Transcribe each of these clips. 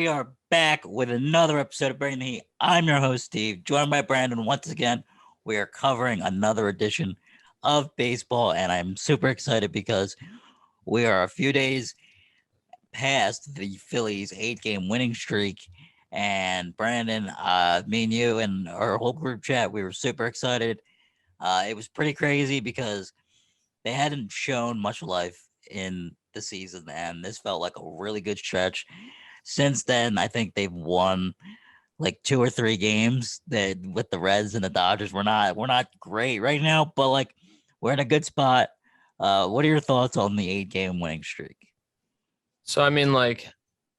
We are back with another episode of Bring the Heat. I'm your host, Steve, joined by Brandon. Once again, we are covering another edition of baseball, and I'm super excited because we are a few days past the Phillies' 8-game winning streak. And Brandon, me and you and our whole group chat, we were super excited. It was pretty crazy because they hadn't shown much life in the season, and this felt like a really good stretch. Since then, I think they've won like 2 or 3 games that with the Reds and the Dodgers. We're not great right now, but like we're in a good spot. What are your thoughts on the 8-game winning streak? So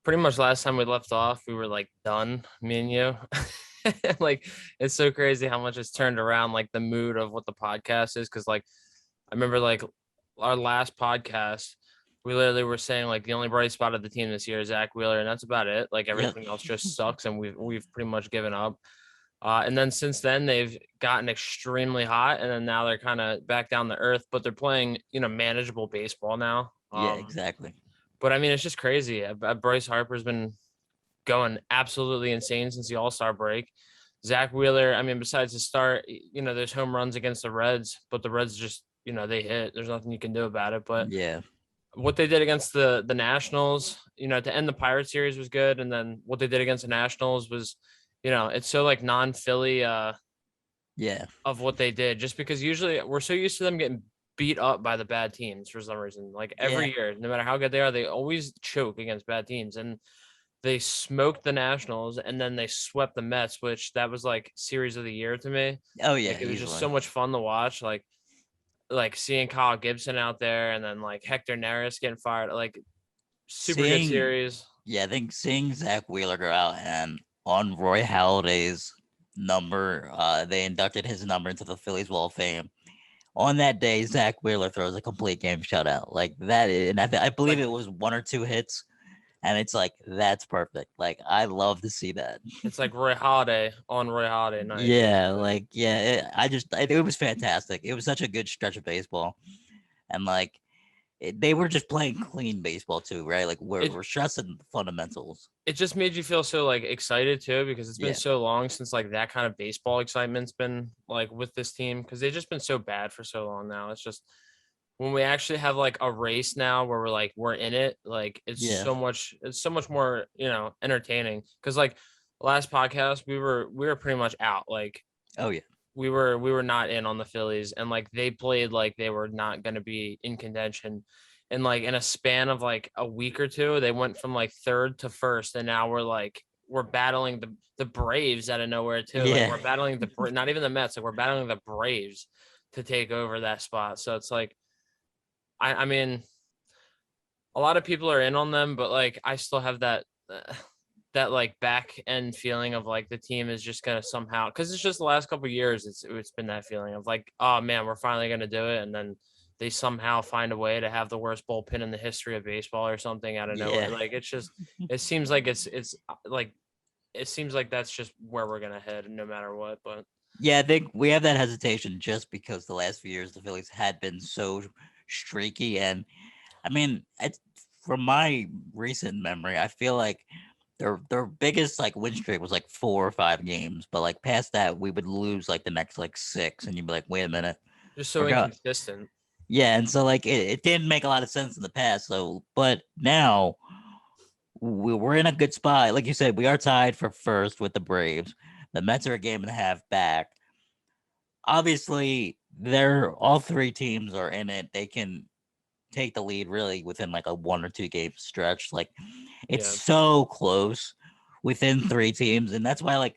pretty much last time we left off, we were like done, me and you. Like it's so crazy how much it's turned around, like the mood of what the podcast is. Cause like I remember like our last podcast, we literally were saying like the only bright spot of the team this year is Zach Wheeler, and that's about it. Like Yep. everything else just sucks, and we've pretty much given up. And then since then they've gotten extremely hot, and then now they're kind of back down to earth, but they're playing manageable baseball now. Yeah, exactly. But I mean, it's just crazy. Bryce Harper's been going absolutely insane since the All-Star break. Zach Wheeler, I mean, besides the start, there's home runs against the Reds, but the Reds just, they hit. There's nothing you can do about it. But Yeah. what they did against the Nationals, to end the Pirate series was good. And then what they did against the Nationals was, it's so like non-Philly Yeah. of what they did, just because usually we're so used to them getting beat up by the bad teams for some reason. Like every year, no matter how good they are, they always choke against bad teams. And they smoked the Nationals, and then they swept the Mets, which that was like series of the year to me. Oh yeah, Like it was just easily. so much fun to watch. Like seeing Kyle Gibson out there, and then like Hector Neris getting fired. Like super good series. Yeah, I think seeing Zach Wheeler go out and on Roy Halladay's number, they inducted his number into the Phillies Wall of Fame. On that day, Zach Wheeler throws a complete game shutout like that, and I believe it was 1 or 2 hits, and it's like that's perfect. Like I love to see that. It's like Roy Halladay on Roy Halladay night. Yeah, like it was fantastic. It was such a good stretch of baseball, and like they were just playing clean baseball too, right? Like we're stressing the fundamentals. It just made you feel so like excited too, because it's been Yeah. so long since like that kind of baseball excitement's been like with this team, because they've just been so bad for so long now. It's just when we actually have like a race now where we're in it, like it's Yeah. so much more, entertaining. Because like last podcast we were pretty much out. Like Oh yeah. we were not in on the Phillies, and like they played like they were not going to be in contention. And like in a span of like a week or two, they went from like third to first, and now we're battling the Braves out of nowhere too. Yeah. Like we're battling not even the Mets, like we're battling the Braves to take over that spot. So it's like I mean, a lot of people are in on them, but like I still have that like back end feeling of like the team is just gonna somehow, because it's just the last couple of years it's been that feeling of like, oh man, we're finally gonna do it, and then they somehow find a way to have the worst bullpen in the history of baseball or something out of nowhere. Like it's just it seems like it's like it seems like that's just where we're gonna head no matter what. But yeah, I think we have that hesitation just because the last few years the Phillies had been so streaky, and I mean, from my recent memory, I feel like their biggest like win streak was like 4 or 5 games, but like past that, we would lose like the next like 6, and you'd be like, wait a minute, just so we're going. inconsistent. Yeah, and so like it didn't make a lot of sense in the past. So, but now we're in a good spot. Like you said, we are tied for first with the Braves. The Mets are a game and a half back. Obviously, they're all 3 teams are in it. They can take the lead really within like a 1 or 2 game stretch. Like it's so close within 3 teams, and that's why like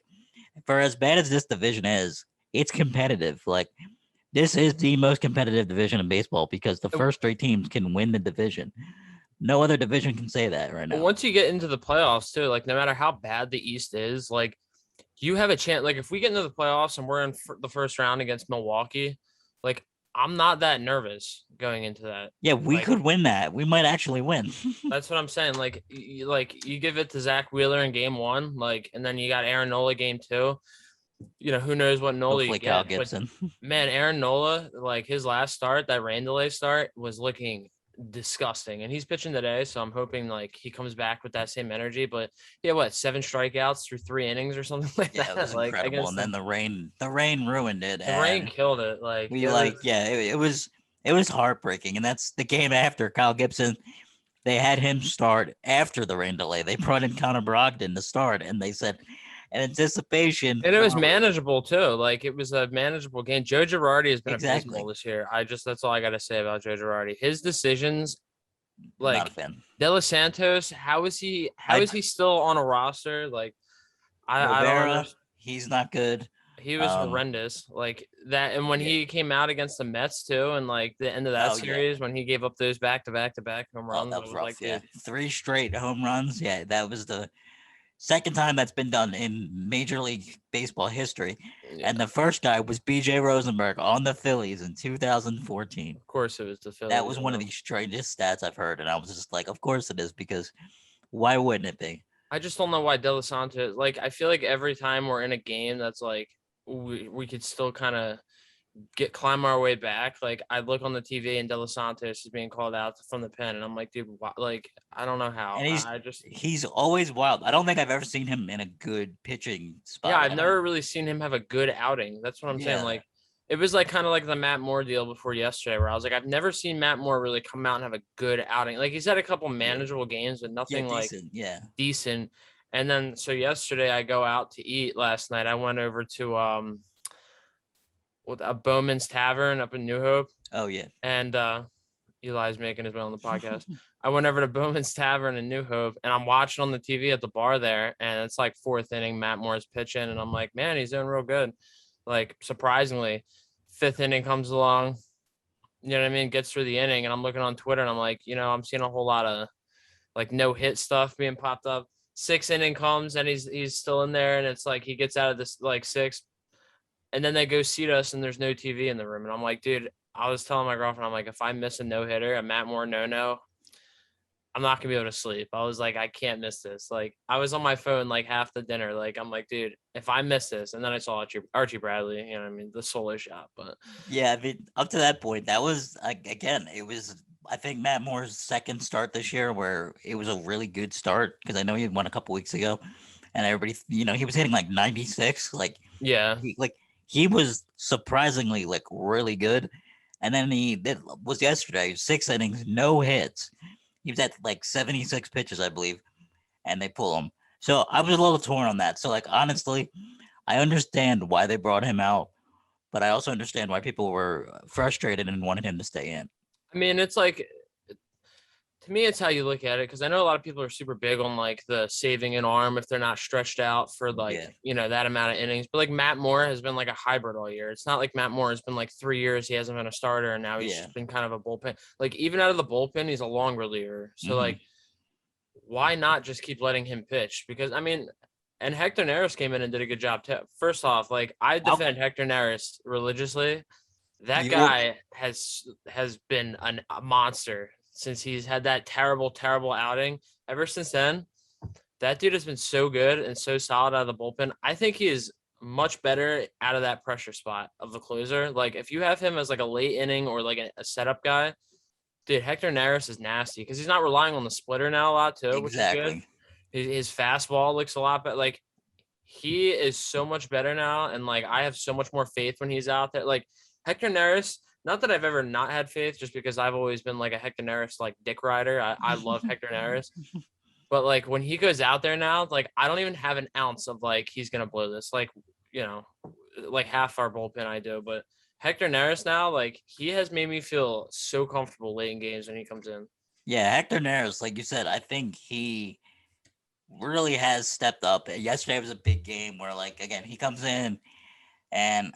for as bad as this division is, it's competitive. Like this is the most competitive division in baseball because the first 3 teams can win the division. No other division can say that right now. Once you get into the playoffs too, like no matter how bad the East is, like you have a chance. Like if we get into the playoffs and we're in the first round against Milwaukee, like I'm not that nervous going into that. Yeah, we could win that. We might actually win. That's what I'm saying. Like you give it to Zach Wheeler in game 1, like, and then you got Aaron Nola game 2. Who knows what Nola Hopefully you Kyle get. Gibson. But man, Aaron Nola, like his last start, that rain delay start, was looking disgusting. And he's pitching today, so I'm hoping like he comes back with that same energy. But yeah, what, 7 strikeouts through 3 innings or something like Yeah, it was that, like incredible. against And then the rain ruined it, the rain and killed it. Like we it was. like yeah, it was heartbreaking. And that's the game after Kyle Gibson. They had him start after the rain delay. They brought in Connor Brogdon to start, and they said, in anticipation And it was for manageable too. Like it was a manageable game. Joe Girardi has been abysmal exactly. this year. That's all I gotta say about Joe Girardi. His decisions, Not a like fan. De Los Santos, how is he? How I is he still on a roster? Like I don't Rivera, understand. he's not good. He was Um, horrendous. Like that, and when yeah. he came out against the Mets too, and like the end of that Oh yeah. series when he gave up those back to back to back home Oh, runs, that I was was like, rough. Yeah, dude, 3 straight home runs. Yeah, that was the second time that's been done in Major League Baseball history. And yeah. the first guy was B.J. Rosenberg on the Phillies in 2014. Of course, it was the That Phillies. was You one of know, the strangest stats I've heard, and I was just like, of course it is, because why wouldn't it be? I just don't know why De Los Santos. Like, I feel like every time we're in a game that's like we could still kind of climb our way back. Like I look on the TV and De Los Santos is being called out from the pen, and I'm like, dude, like I don't know how. And he's I just he's always wild. I don't think I've ever seen him in a good pitching yeah, spot. I've never really seen him have a good outing. That's what I'm saying. Yeah, Like it was like kind of like the Matt Moore deal before yesterday, where I was like, I've never seen Matt Moore really come out and have a good outing. Like he's had a couple yeah, manageable games, but yeah, nothing like decent. Yeah. decent. And then so yesterday I go out to eat last night. I went over to with a Bowman's Tavern up in New Hope, Oh yeah. and Eli's making his way on the podcast. I went over to Bowman's Tavern in New Hope, and I'm watching on the TV at the bar there, and it's like fourth inning. Matt Moore's pitching, and I'm like, man, he's doing real good. Like surprisingly, fifth inning comes along. You know what I mean? Gets through the inning, and I'm looking on Twitter, and I'm like, I'm seeing a whole lot of like no hit stuff being popped up. Sixth inning comes, and he's still in there, and it's like he gets out of this like sixth, and then they go seat us, and there's no TV in the room, and I'm like, dude. I was telling my girlfriend, I'm like, if I miss a no hitter, a Matt Moore no, I'm not gonna be able to sleep. I was like, I can't miss this. Like, I was on my phone like half the dinner. Like, I'm like, dude, if I miss this, and then I saw Archie Bradley, you know what I mean, the solo shot. But Yeah, I mean, up to that point, that was like again, it was I think Matt Moore's second start this year where it was a really good start because I know he won a couple weeks ago, and everybody, he was hitting like 96, yeah, he was surprisingly like really good, and then that was yesterday, 6 innings, no hits. He was at like 76 pitches, I believe, and they pull him. So I was a little torn on that. So like honestly, I understand why they brought him out, but I also understand why people were frustrated and wanted him to stay in. I mean, it's like to me, it's how you look at it because I know a lot of people are super big on like the saving an arm if they're not stretched out for like Yeah. that amount of innings. But like Matt Moore has been like a hybrid all year. It's not like Matt Moore has been like 3 years he hasn't been a starter and now he's Yeah. just been kind of a bullpen. Like even out of the bullpen, he's a long reliever. So Hmm. like, why not just keep letting him pitch? Because I mean, and Hector Neris came in and did a good job too. First off, like I How defend Hector Neris religiously. That you were guy has been a monster since he's had that terrible outing. Ever since then, that dude has been so good and so solid out of the bullpen. I think he is much better out of that pressure spot of the closer. Like if you have him as like a late inning or like a setup guy, dude, Hector Neris is nasty because he's not relying on the splitter now a lot too, which is good. exactly. His fastball looks a lot better. Like he is so much better now, and like I have so much more faith when he's out there. Like Hector Neris, not that I've ever not had faith, just because I've always been like a Hector Neris like dick rider. I love Hector Neris, but like when he goes out there now, like I don't even have an ounce of like he's gonna blow this. Like you know, like half our bullpen I do, but Hector Neris now, like he has made me feel so comfortable late in games when he comes in. Yeah, Hector Neris, like you said, I think he really has stepped up. Yesterday was a big game where, like, again, he comes in and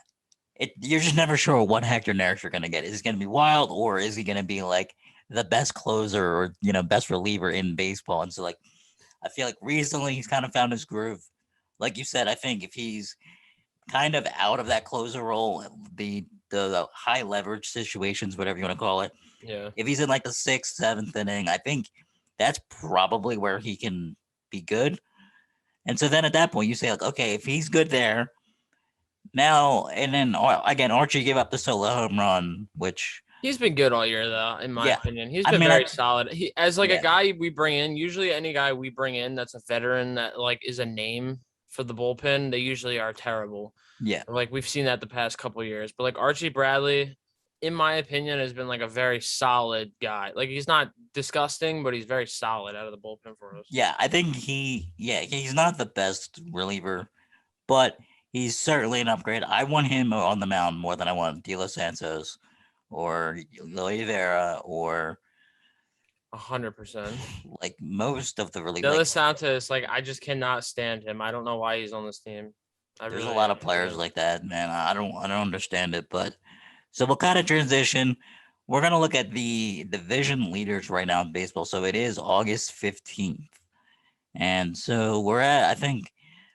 you're just never sure what Hector Neris you're gonna get. Is he gonna be wild or is he gonna be like the best closer or best reliever in baseball? And so like I feel like recently he's kind of found his groove. Like you said, I think if he's kind of out of that closer role, the high leverage situations, whatever you want to call it, Yeah. if he's in like the sixth, seventh inning, I think that's probably where he can be good. And so then at that point, you say like, okay, if he's good there now, and then again, Archie gave up the solo home run, which He's been good all year, though, in my Yeah, opinion. He's I been mean, very solid. He as like a yeah, guy we bring in. Usually, any guy we bring in that's a veteran that like is a name for the bullpen, they usually are terrible. yeah, Like we've seen that the past couple of years. But like Archie Bradley, in my opinion, has been like a very solid guy. Like he's not disgusting, but he's very solid out of the bullpen for us. yeah. I think he's not the best reliever, but he's certainly an upgrade. I want him on the mound more than I want De Los Santos or Oliveira or 100%. like most of the really De like. Los Santos, like I just cannot stand him. I don't know why he's on this team. I There's a really, lot I of really players don't. like that, man. I don't understand it, but so we'll kind of transition. We're gonna look at the division leaders right now in baseball. So it is August 15th. And so I think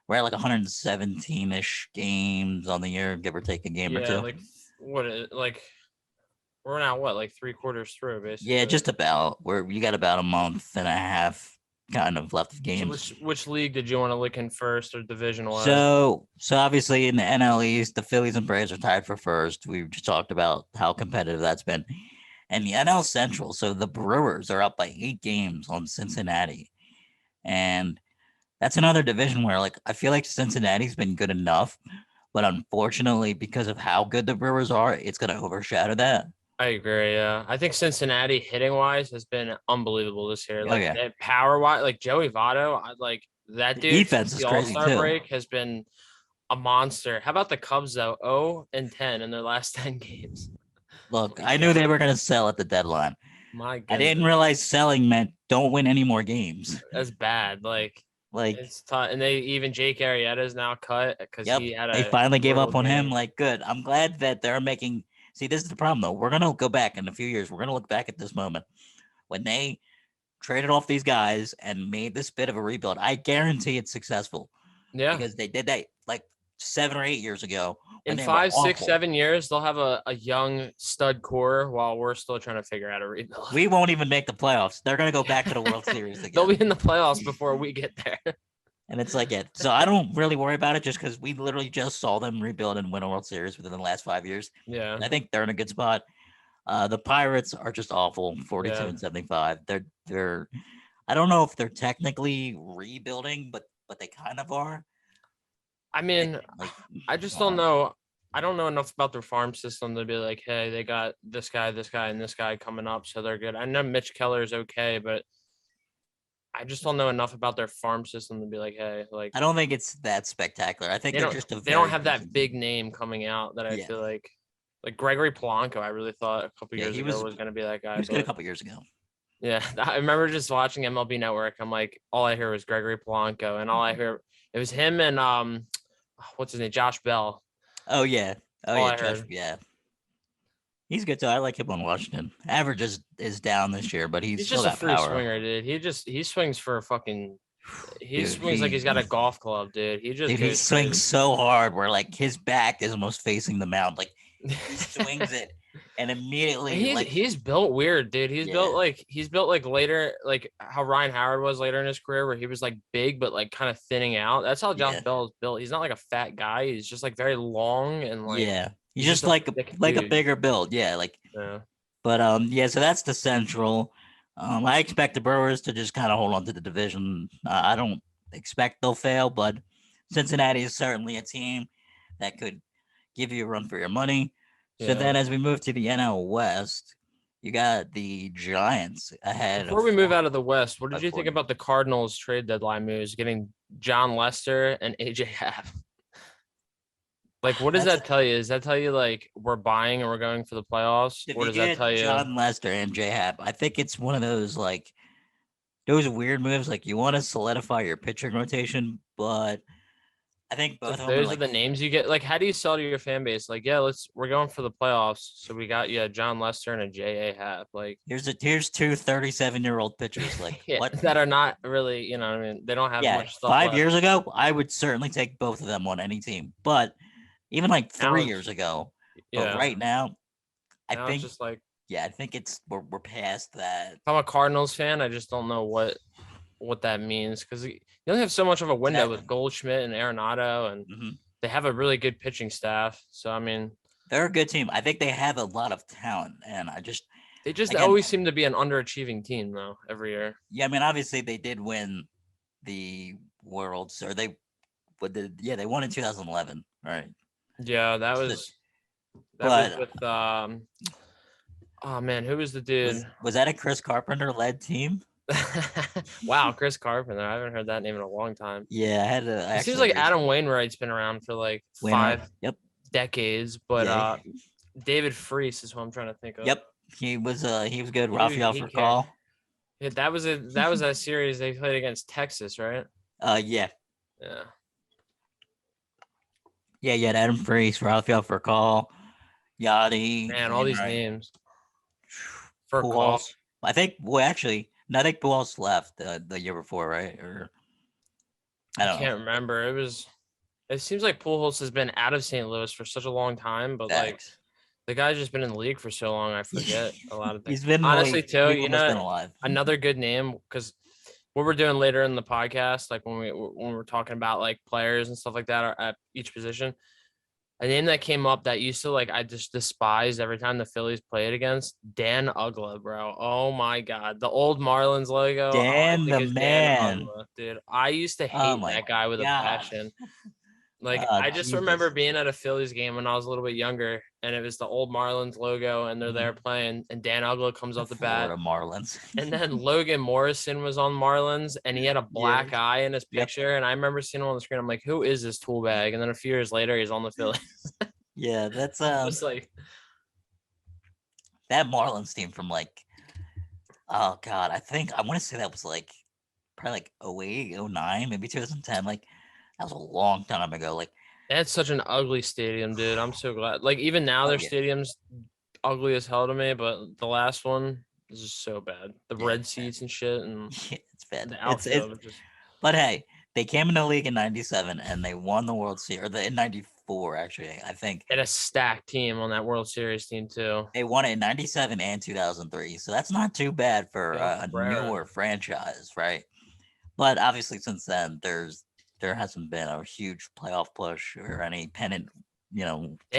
we're at like 117-ish games on the year, give or take a game or Yeah, two. like like we're now what, like 3/4 through, Yeah, basically. just about. Where you got about a month and a half kind of left of So games. which league did you want to look in first or division wise? So obviously in the NL East, the Phillies and Braves are tied for first. We just talked about how competitive that's been. And the NL Central, so the Brewers are up by 8 games on Cincinnati. And that's another division where like I feel like Cincinnati's been good enough, but unfortunately, because of how good the Brewers are, it's gonna overshadow that. I agree. Yeah, I think Cincinnati hitting wise has been unbelievable this year. Oh Like yeah. power wise, like Joey Votto, I like that The dude since defense is the All crazy Star too. break has been a monster. How about the Cubs though? 0-10 in their last 10 games. Look, My I knew they God, were gonna sell at the deadline. my I didn't goodness, realize selling meant don't win any more games. that's bad. Like Like, it's tough. And they even Jake Arrieta is now cut because yep, he had they a finally gave brutal up on him. game. Like, good. I'm glad that they're making. See, this is the problem though. We're gonna go back in a few years. We're gonna look back at this moment when they traded off these guys and made this bit of a rebuild. I guarantee it's successful Yeah. because they did that like 7 or 8 years ago when In they were 5, 6, awful. 7 years, they'll have a young stud core while we're still trying to figure out a rebuild. We won't even make the playoffs. They're gonna go back to the World Series They'll be again. in the playoffs before we get there. And it's like it. So I don't really worry about it just because we literally just saw them rebuild and win a World Series within the last 5 years. Yeah. And I think they're in a good spot. The Pirates are just awful, 42 Yeah. and 75. They're I don't know if they're technically rebuilding, but they kind of are. I mean, Like I just don't know. I don't know enough about their farm system to be like, hey, they got this guy, and this guy coming up, so they're good. I know Mitch Keller is okay, but I just don't know enough about their farm system to be like, hey, like I don't think it's that spectacular. I think they they're don't just a they don't very have that decent big team. name coming out that I Yeah. feel like Gregory Polanco. I really thought a couple Yeah, years he ago was was going to be that he guy, was good a but couple years ago. yeah, I remember just watching MLB Network. I'm like, all I hear was Gregory Polanco, and all I hear it was him and what's his name, Josh Bell. Oh yeah. Oh All yeah, I Josh. heard. Yeah. He's good too. I like him on Washington. Average is down this year, but he's He's still just a got free power. swinger, dude. He swings for a fucking. He Dude, swings like he's got a golf club, dude. He just he goes swings crazy. so hard where like his back is almost facing the mound. Like he swings it and And immediately he's like he's built weird, dude. yeah, He's built like later, like how Ryan Howard was later in his career, where he was like big but like kind of thinning out. That's how Josh yeah, Bell is built. He's not like a fat guy. He's just like very long and like yeah. He's he's just just a thick like a dude. bigger build. Yeah, like Yeah. but yeah, so that's the central. I expect the Brewers to just kind of hold on to the division. I don't expect they'll fail, but Cincinnati is certainly a team that could give you a run for your money. So Yeah. then, as we move to the NL West, you got the Giants ahead of Before we move out of the West, what by did you think 40. about the Cardinals trade deadline moves, getting John Lester and AJ Happ? Like, what does That's that tell you? Does that tell you like we're buying and we're going for the playoffs, if or you does that tell get you? John Lester and J Happ, I think it's one of those like those weird moves. Like you want to solidify your pitching rotation, but I think both If of them are those are like the names you get, like, how do you sell to your fan base? Like, yeah, we're going for the playoffs, so we got you John Lester and a J.A. Happ, like, here's two 37-year-old pitchers. Like yeah, what? that are not really, you know, what I mean, they don't have Yeah, much stuff 5 left. years ago, I would certainly take both of them on any team. But even like Now 3 years it's, ago, but yeah, right now, I now it's think just like, yeah, I think it's we're past that. if I'm a Cardinals fan, I just don't know what that means because you only have so much of a window Exactly. with Goldschmidt and Arenado, and Hmm. they have a really good pitching staff. So I mean, They're a good team. I think they have a lot of talent, and They just again, always seem to be an underachieving team though every year. yeah. I mean, obviously they did win the Worlds, or they won in 2011, right? Yeah, that So, was but with oh man, who was the was dude? was that a Chris Carpenter led team? Wow, Chris Carpenter. I haven't heard that name in a long time. Yeah, I had to It seems actually like reach Adam Wainwright's been around for like Wainwright. 5 decades, but Yeah, David Freese is who I'm trying to think of. yep. He was good. He Rafael for kicked. call. Yeah, that was a series they played against Texas, right? Yeah. Yeah. Yeah, you had Adam Freese, Rafael for call, Yachty, Man, all these Wainwright, names for call. Pujols. I think. Well, actually, no, I think Pujols left the year before, right? Or I I don't know. can't remember. It seems like Pujols has been out of St. Louis for such a long time, but like Facts. the guy's just been in the league for so long, I forget a lot of things. He's been in the Honestly, league. too, We've almost been alive. another good name because what we're doing later in the podcast, like when we're talking about like players and stuff like that at each position, a name that came up that used to like I just despised every time the Phillies played against Dan Uggla, bro. Oh my god, the old Marlins logo. All I Dan think the is Dan man. Uggla, dude. I used to Oh hate my that guy with a god. passion. Like Oh I just remember Jesus. being at a Phillies game when I was a little bit younger, and it was the old Marlins logo, and they're there playing, and Dan Uggla comes The off the bat, Florida Marlins. and then Logan Morrison was on Marlins, and he had a Yeah. black eye in his Yep. picture, and I remember seeing him on the screen. I'm like, who is this tool bag? And then a few years later, he's on the Phillies. Yeah, that's It's like, that Marlins team from like, oh god, I want to say that was like probably like 08, 09, maybe 2010. Like that was a long time ago. Like, that's such an ugly stadium, dude. I'm so glad. Like even now, oh their yeah, stadium's ugly as hell to me, but the last one is just so bad. The yeah, red seats and shit, and yeah, it's bad. the It's outfield was just. but hey, they came in the league in '97 and they won the World Series, in '94 actually. I think Had a stacked team on that World Series team too. they won it in '97 and 2003. So that's not too bad for Miguel a Cabrera. newer franchise, right? But obviously, since then, there hasn't been a huge playoff push or any pennant, They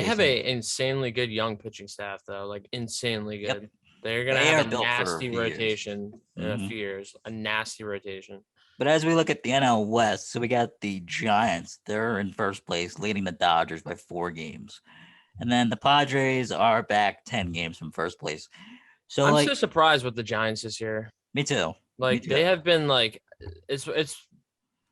have chasing. a insanely good young pitching staff though, like insanely Yep, good. They're gonna they have are a built for a nasty few years. rotation in a Mhm. few years. A nasty rotation. But as we look at the NL West, so we got the Giants. They're in first place, leading the Dodgers by 4 games. And then the Padres are back 10 games from first place. So, I'm like, so surprised with the Giants this year. me too. Me Like too. they have been like it's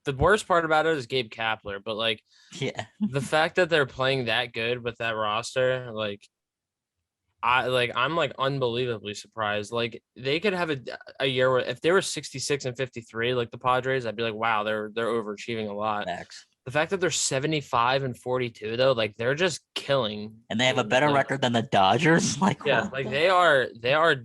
the worst part about it is Gabe Kapler, but like Yeah. the fact that they're playing that good with that roster, I'm like unbelievably surprised. Like they could have a year where if they were 66 and 53 like the Padres, I'd be like, wow, they're overachieving a lot. Facts. The fact that they're 75 and 42 though, like they're just killing. And they have a teams. better Like, record than the Dodgers. Like, yeah, what like the- they are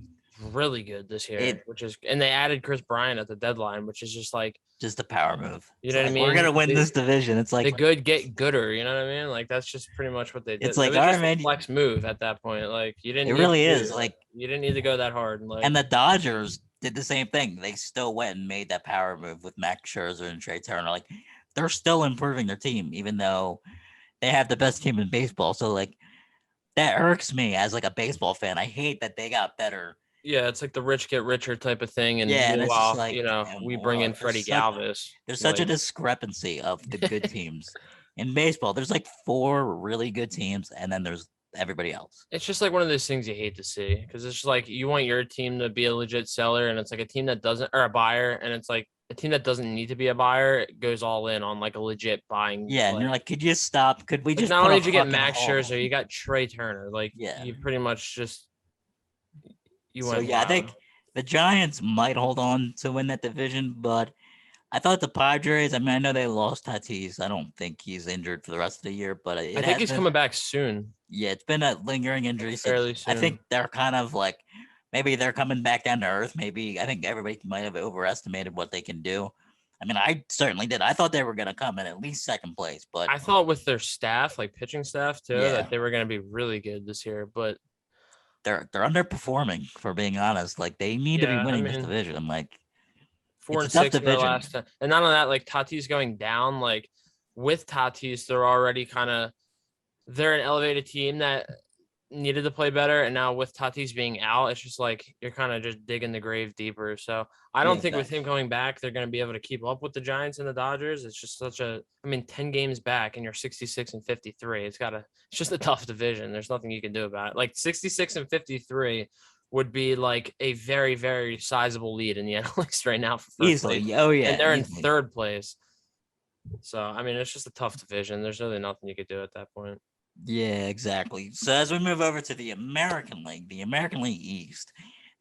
really good this year, It- which is and they added Chris Bryant at the deadline, which is just like, just a power move. you It's know what I like, we're mean? gonna win this division. It's The like good get gooder, you know what I mean? Like that's just pretty much what they did. it's like, It was all right, just a man. flex move at that point. Like you didn't It need really to is. do- Like, you didn't need to go that hard. Like and the Dodgers did the same thing. They still went and made that power move with Max Scherzer and Trey Turner. Like, they're still improving their team, even though they have the best team in baseball. So, like, that irks me as like a baseball fan. I hate that they got better. yeah, it's like the rich get richer type of thing. And Yeah, and it's just meanwhile, like, we damn, bring in what? Freddie Galvis. There's such a Like, discrepancy of the good teams in baseball. There's like 4 really good teams, and then there's everybody else. it's just like one of those things you hate to see because it's just like you want your team to be a legit seller, and it's like a team that doesn't or a buyer, and it's like a team that doesn't need to be a buyer goes all in on like a legit buying. Yeah, and you're like, could you stop? Could we Like just not put only a did you get fucking Max hole? Scherzer, you got Trey Turner. Like Yeah. you pretty much just you So went yeah, I wild. think the Giants might hold on to win that division, but I thought the Padres. I mean, I know they lost Tatis. I don't think he's injured for the rest of the year, but I think he's coming back soon. Yeah, it's been a lingering injury. So Fairly I soon. think they're kind of like maybe they're coming back down to earth. Maybe I think everybody might have overestimated what they can do. I mean, I certainly did. I thought they were going to come in at least second place, but I thought with their staff, like pitching staff too, Yeah. that they were going to be really good this year. But they're underperforming for being honest. Like they need to be Yeah, I winning this mean, division. Like 4 It's and a tough 6 in their division. last 10. And not only that, like Tatis going down, like with Tatis, they're already kind of they're an elevated team that needed to play better, and now with Tatis being out, it's just like you're kind of just digging the grave deeper. So I Yeah, don't think with exactly. him coming back, they're going to be able to keep up with the Giants and the Dodgers. It's just I mean, 10 games back, and you're 66 and 53. It's just a tough division. There's nothing you can do about it. Like 66 and 53 would be like a very, very sizable lead in the NL East right now for first place, Easily. Oh and yeah, they're in easily. third place. So I mean, it's just a tough division. There's really nothing you could do at that point. Yeah, exactly. So as we move over to the American League East,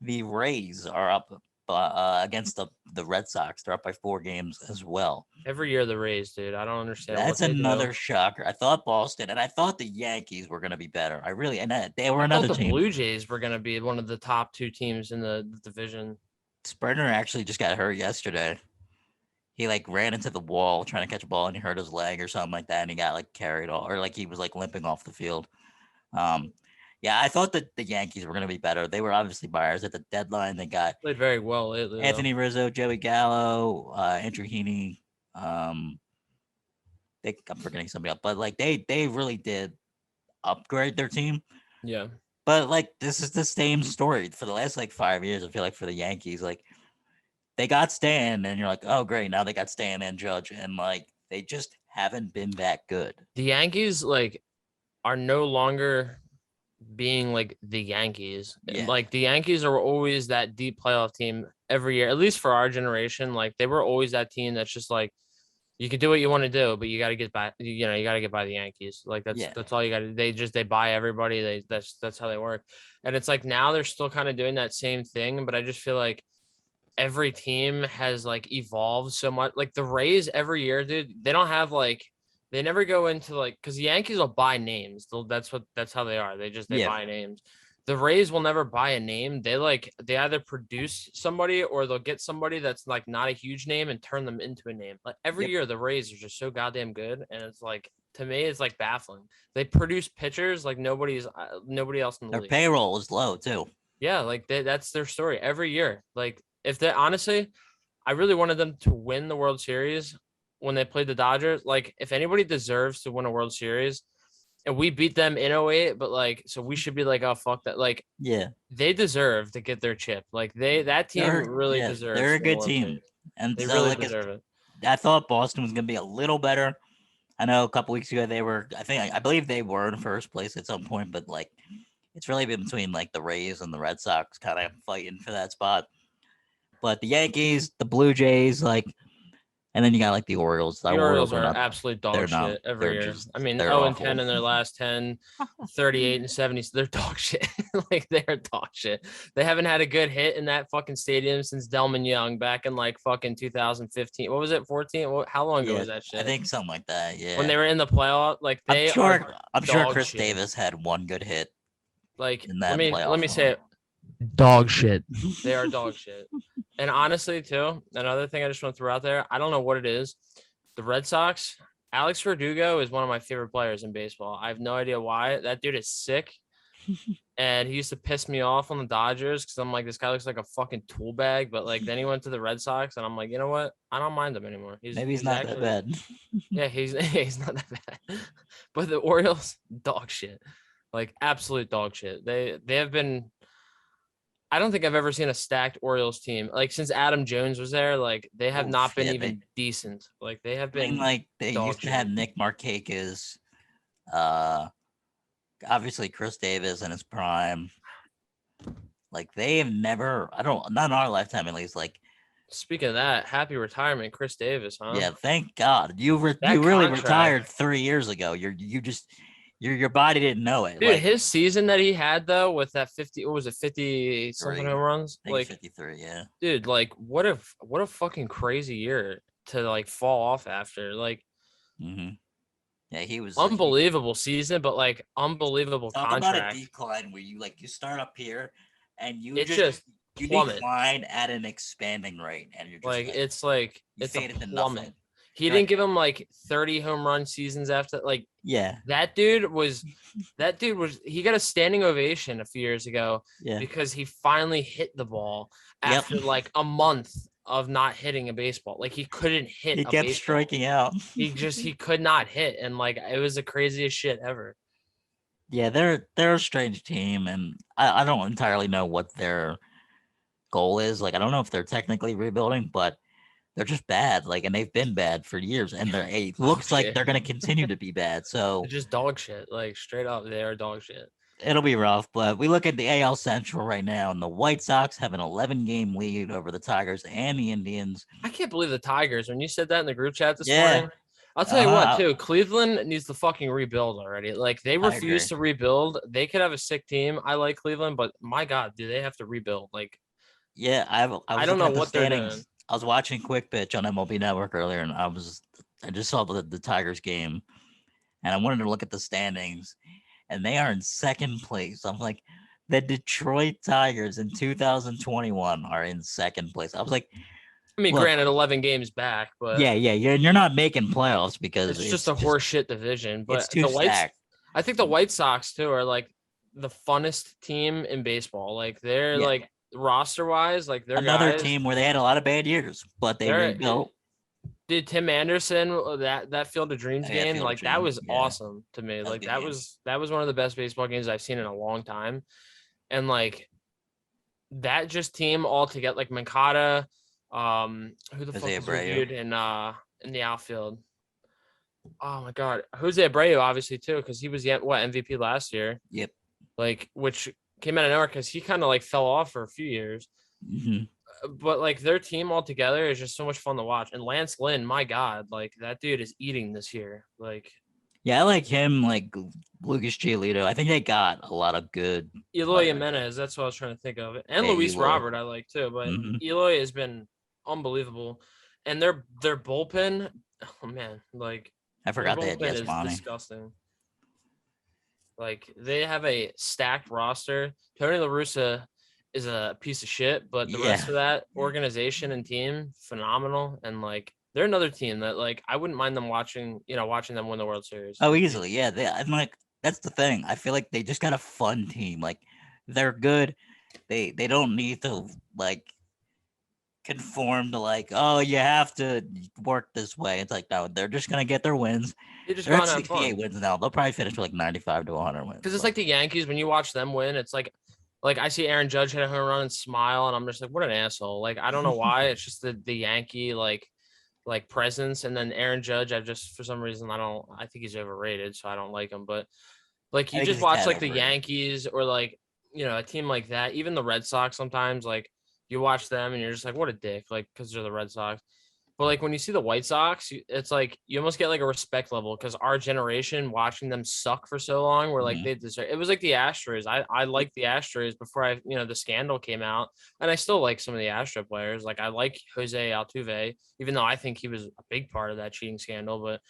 the Rays are up against the Red Sox. They're up by 4 games as well. Every year the Rays, dude. I don't understand what That's they another do. shocker. I thought Boston and I thought the Yankees were going to be better. I really and they were I thought another the team. Blue Jays were going to be one of the top 2 teams in the division. Springer actually just got hurt yesterday. He like ran into the wall trying to catch a ball and he hurt his leg or something like that, and he got like carried off or like he was like limping off the field. Um, yeah, I thought that the Yankees were going to be better. They were obviously buyers at the deadline. They got Played very well lately, though. Anthony Rizzo, Joey Gallo, Andrew Heaney. Um, I'm forgetting somebody else, but like they really did upgrade their team. Yeah. But like this is the same story for the last like 5 years. I feel like for the Yankees, like they got Stan, and you're like, oh great, now they got Stan and Judge, and like they just haven't been that good. The Yankees, like, are no longer being like the Yankees. Yeah, Like, the Yankees are always that deep playoff team every year, at least for our generation. Like, they were always that team that's just like, you can do what you want to do, but you got to get by. You got to get by the Yankees. Like yeah, that's all you got to. They buy everybody. That's how they work. And it's like now they're still kind of doing that same thing, but I just feel like every team has like evolved so much. Like the Rays every year, dude, they don't have like they never go into like because the Yankees will buy names. That's how they are. They yeah, buy names. The Rays will never buy a name. They either produce somebody or they'll get somebody that's like not a huge name and turn them into a name. Like every yep. year the Rays are just so goddamn good, and it's like to me it's like baffling. They produce pitchers like nobody else in the Their league. payroll is low too. Yeah, like that's their story every year. Like if they honestly, I really wanted them to win the World Series when they played the Dodgers. Like if anybody deserves to win a World Series, and we beat them in '08, but like so we should be like, oh fuck that. Like Yeah, they deserve to get their chip. Like that team really they're deserves a to win a good World team, Series. and They so really like deserve it. I thought Boston was gonna be a little better. I know a couple weeks ago they were. I believe they were in first place at some point, but like it's really been between like the Rays and the Red Sox kind of fighting for that spot. But the Yankees, the Blue Jays, like, and then you got like the Orioles. The The Orioles Orioles are are not. absolute They're dog not. shit every They're year. just. I mean, They're 0 and awful. 10 in their last 10, 38 and 70. They're dog shit. Like they're dog shit. They haven't had a good hit in that fucking stadium since Delman Young back in like fucking 2015. What was it? 14? How long ago Yeah, was that I shit? think something like that. When Yeah, they were in the playoff, like I'm they are sure. I'm sure dog Chris shit. Davis had one good hit Like in let that me let playoff me run. say it. Dog shit. They are dog shit. And honestly, too, another thing I just want to throw out there, I don't know what it is. The Red Sox, Alex Verdugo is one of my favorite players in baseball. I have no idea why. That dude is sick. And he used to piss me off on the Dodgers because I'm like, this guy looks like a fucking tool bag. But like then he went to the Red Sox and I'm like, you know what? I don't mind him anymore. Maybe he's He's not that actually bad. yeah, he's not that bad. But the Orioles, dog shit. Like absolute dog shit. They have been I don't think I've ever seen a stacked Orioles team. Like since Adam Jones was there, like they have not been Yeah, even decent. Like they have I mean, been like they dog used to have shit. Nick Markakis, uh, obviously Chris Davis in his prime. Like they have never. I don't. Not in our lifetime, at least. Like Speaking of that, happy retirement, Chris Davis, huh? yeah, thank God That you really contract, retired 3 years ago. You just your body didn't know it. dude. Like His season that he had though, with that 50, what was it, 50 something three, home runs? I think Like, 53. Yeah. dude, like what a fucking crazy year to like fall off after. Like Mm-hmm. Yeah, he was like unbelievable season, but like unbelievable talk about a contract. decline where you start up here and It just you plummet. decline at an expanding rate, and you're just Like you it's a fade into nothing. plummet. He You're didn't like give him like 30 home run seasons after like yeah, that dude was he got a standing ovation a few years ago yeah, because he finally hit the ball yep. after like a month of not hitting a baseball. Like he couldn't hit He a kept baseball. striking out. He could not hit, and like it was the craziest shit ever. Yeah, they're a strange team, and I don't entirely know what their goal is. Like, I don't know if they're technically rebuilding, but they're just bad. Like, and they've been bad for years, and it Dog looks like shit. they're going to continue to be bad. They're So just dog shit. Like straight up, they are dog shit. it'll be rough. But we look at the AL Central right now, and the White Sox have an 11-game lead over the Tigers and the Indians. I can't believe the Tigers. When you said that in the group chat this Yeah, morning, I'll tell you what, uh, too. Cleveland needs to fucking rebuild already. Like they I refuse agree. to rebuild. They could have a sick team. I like Cleveland, but my God, do they have to rebuild? Like Yeah, I I was don't looking know at the what they're doing. standings. I was watching Quick Pitch on MLB Network earlier, and I just saw the Tigers game, and I wanted to look at the standings, and they are in second place. I'm like, the Detroit Tigers in 2021 are in second place. I was like, I mean, look, granted, 11 games back, but yeah, you're not making playoffs because it's just a horseshit division. it's But too stacked. I think the White Sox too are like the funnest team in baseball. Like they're Yeah, like roster wise, like their another guys. team where they had a lot of bad years, but they They're rebuilt. did Tim Anderson that Field of Dreams Yeah, game, Field of like that Dreams. was Yeah, awesome to me. that's a Like good game. that was one of the best baseball games I've seen in a long time. And like that just team all together, like Mancada, who the fuck Jose is your Abreu. dude in the outfield? Oh my god, Jose Abreu obviously too, because he was what MVP last year, Yep. like which came out of nowhere because he kind of like fell off for a few years. Hmm. But like their team all together is just so much fun to watch. And Lance Lynn, my god, like that dude is eating this year. Like Yeah, I like him, like Lucas Giolito. I think they got a lot of good Eloy players. Jimenez, that's what I was trying to think of, and Yeah, Luis Eloy. Robert I like too. But Hmm. Eloy has been unbelievable, and their bullpen, oh man, like I their forgot they had bullpen is Yasmani. disgusting. Like they have a stacked roster. Tony La Russa is a piece of shit, but the Yeah. rest of that organization and team phenomenal. And like they're another team that like I wouldn't mind them watching, watching them win the World Series. Oh, easily. Yeah, I'm like, that's the thing. I feel like they just got a fun team. Like, they're good. They don't need to like conform to like, oh, you have to work this way. It's like, no, they're just gonna get their wins. They just They're go at and have 68 fun. wins now. They'll probably finish with like 95 to 100 wins. Because it's But like the Yankees when you watch them win, it's like I see Aaron Judge hit a home run and smile, and I'm just like, what an asshole. Like I don't know why. It's just the Yankee like presence, and then Aaron Judge. I just for some reason I think he's overrated, so I don't like him. But like I you think just he's a watch tad like the overrated. Yankees or like a team like that, even the Red Sox sometimes like you watch them and you're just like what a dick like because they're the Red Sox. But like when you see the White Sox, it's like you almost get like a respect level because our generation watching them suck for so long, we're like Mhm. they deserve. It was like the Astros. I liked the Astros before the scandal came out, and I still like some of the Astro players. Like I like Jose Altuve, even though I think he was a big part of that cheating scandal. But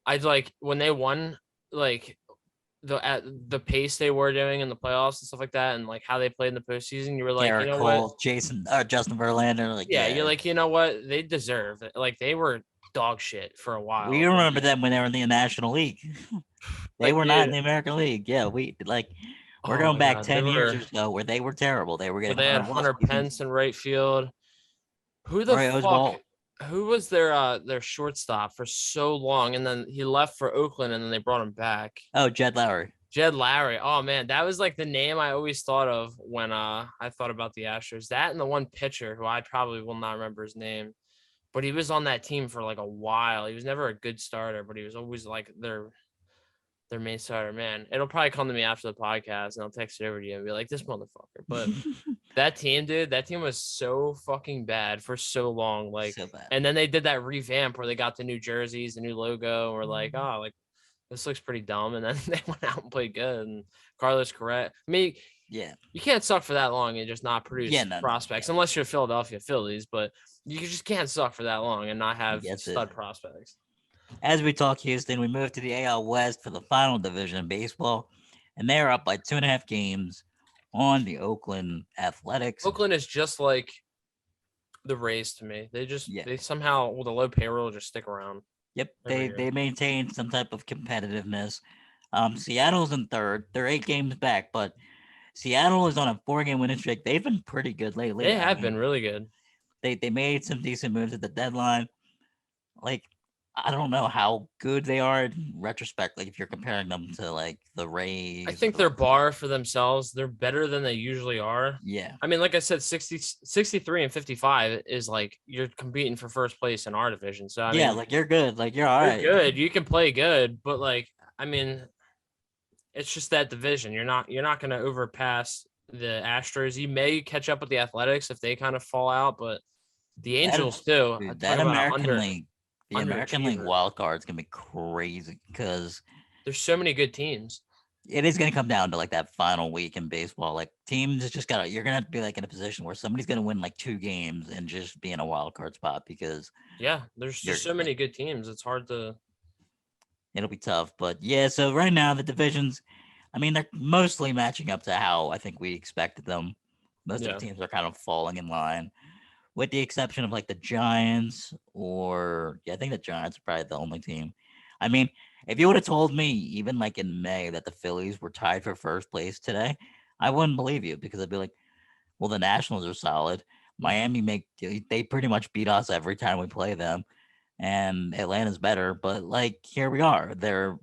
I like when they won, like at the pace they were doing in the playoffs and stuff like that, and like how they played in the postseason, you were like, you Garrett know what? Cole, Justin Verlander, like Yeah, you're yeah. like, you know what? They deserve it. Like they were dog shit for a We while. And remember them when they were in the National League. They like, were not in dude, the American League. Yeah, we like we're oh going my back god, 10 years or so where they were terrible. They were getting they had 100 plus Hunter seasons. Pence in right field. Who the Roy fuck? Oswalt. Who was their shortstop for so long, and then he left for Oakland, and then they brought him back. Oh, Jed Lowry. Jed Lowry. Oh man, that was like the name I always thought of when I thought about the Astros. That and the one pitcher who I probably will not remember his name, but he was on that team for like a while. He was never a good starter, but he was always like their main starter. Man, it'll probably come to me after the podcast, and I'll text it over to you and be like, "This motherfucker." But that team, dude, that team was so fucking bad for so long. Like, So bad. and then they did that revamp where they got the new jerseys, the new logo, and we're like, Mm-hmm. oh, like this looks pretty dumb. And then they went out and played good. And Carlos Correa, I mean, Yeah. you can't suck for that long and just not Yeah, produce no, no. prospects Yeah. unless you're Philadelphia Phillies, but you just can't suck for that long and not I have guess it. stud prospects. As we talk Houston, we move to the AL West for the final division of baseball, and they are up by 2.5 games on the Oakland Athletics. Oakland is just like the Rays to me. Yeah. They somehow with a low payroll just stick around Yep. every They year. maintain some type of competitiveness. Seattle's in third. They're 8 games back, but Seattle is on a 4-game winning streak. They've been pretty good lately. They I have been mean, really good. they made some decent moves at the deadline. Like I don't know how good they are in retrospect. Like if you're comparing them to like the I Rays or think the their Red Sox. bar for themselves, they're better than they usually are. Yeah. I mean, like I said, 63 and 55 is like you're competing for first place in our division. So, I Yeah, mean, like you're good. Like you're all you're right. good. You can play good, but like, I mean, it's just that division. You're not going to overpass the Astros. You may catch up with the Athletics if they kind of fall out, but the That Angels too. dude, Talk that about a American League, the American League underachiever. wild card is gonna be crazy because There's so many good teams. it is gonna come down to like that final week in baseball. Like teams just gotta you're gonna have to be like in a position where somebody's gonna win like 2 games and just be in a wild card spot because Yeah, there's you're just so many good teams. It's hard to. it'll be tough. But yeah, so right now the divisions, I mean, they're mostly matching up to how I think we expected them. Most of Yeah. the teams are kind of falling in line, with the exception of like the Giants, or yeah, I think the Giants are probably the only team. I mean, if you would have told me even like in May that the Phillies were tied for first place today, I wouldn't believe you because I'd be like, well, the Nationals are solid. Miami make they pretty much beat us every time we play them, and Atlanta's better. But like here we are, they're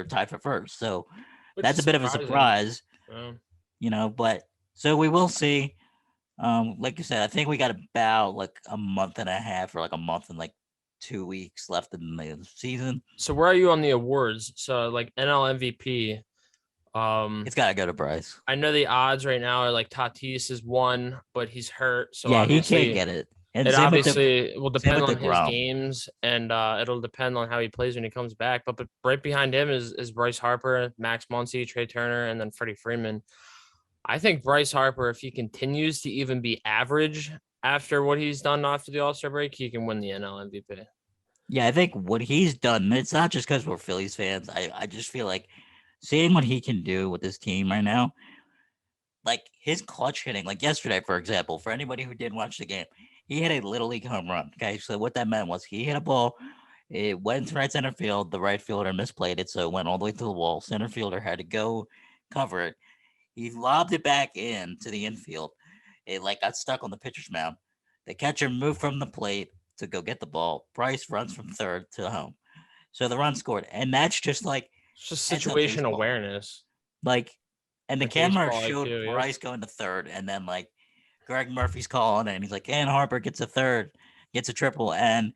tied for first, so Which that's is a bit of a surprising. surprise, Um, But so we will see. Like you said, I think we got about like a month and a half or like a month and like 2 weeks left in the season. so where are you on the awards? So like NL MVP. It's got to go to Bryce. I know the odds right now are like Tatis is one, but he's hurt. So Yeah, he can't obviously get it. And it obviously will same depend with on his DeGrom. games and it'll depend on how he plays when he comes back. But right behind him is Bryce Harper, Max Muncy, Trey Turner, and then Freddie Freeman. I think Bryce Harper, if he continues to even be average after what he's done after the All-Star break, he can win the NL MVP. Yeah, I think what he's done, it's not just because we're Phillies fans. I just feel like seeing what he can do with this team right now, like his clutch hitting, like yesterday, for example, for anybody who didn't watch the game, he hit a little league home run. Okay, so what that meant was he hit a ball, it went to right center field, the right fielder misplayed it, so it went all the way to the wall. Center fielder had to go cover it. He lobbed it back in to the infield. It like got stuck on the pitcher's mound. The catcher moved from the plate to go get the ball. Bryce runs from third to home. So the run scored. And that's just like It's just heads up situation baseball. awareness. Like, and the Like camera baseball showed IQ, yep. Bryce going to third, and then like Greg Murphy's calling, and he's like, "And Harper gets a third, gets a triple," and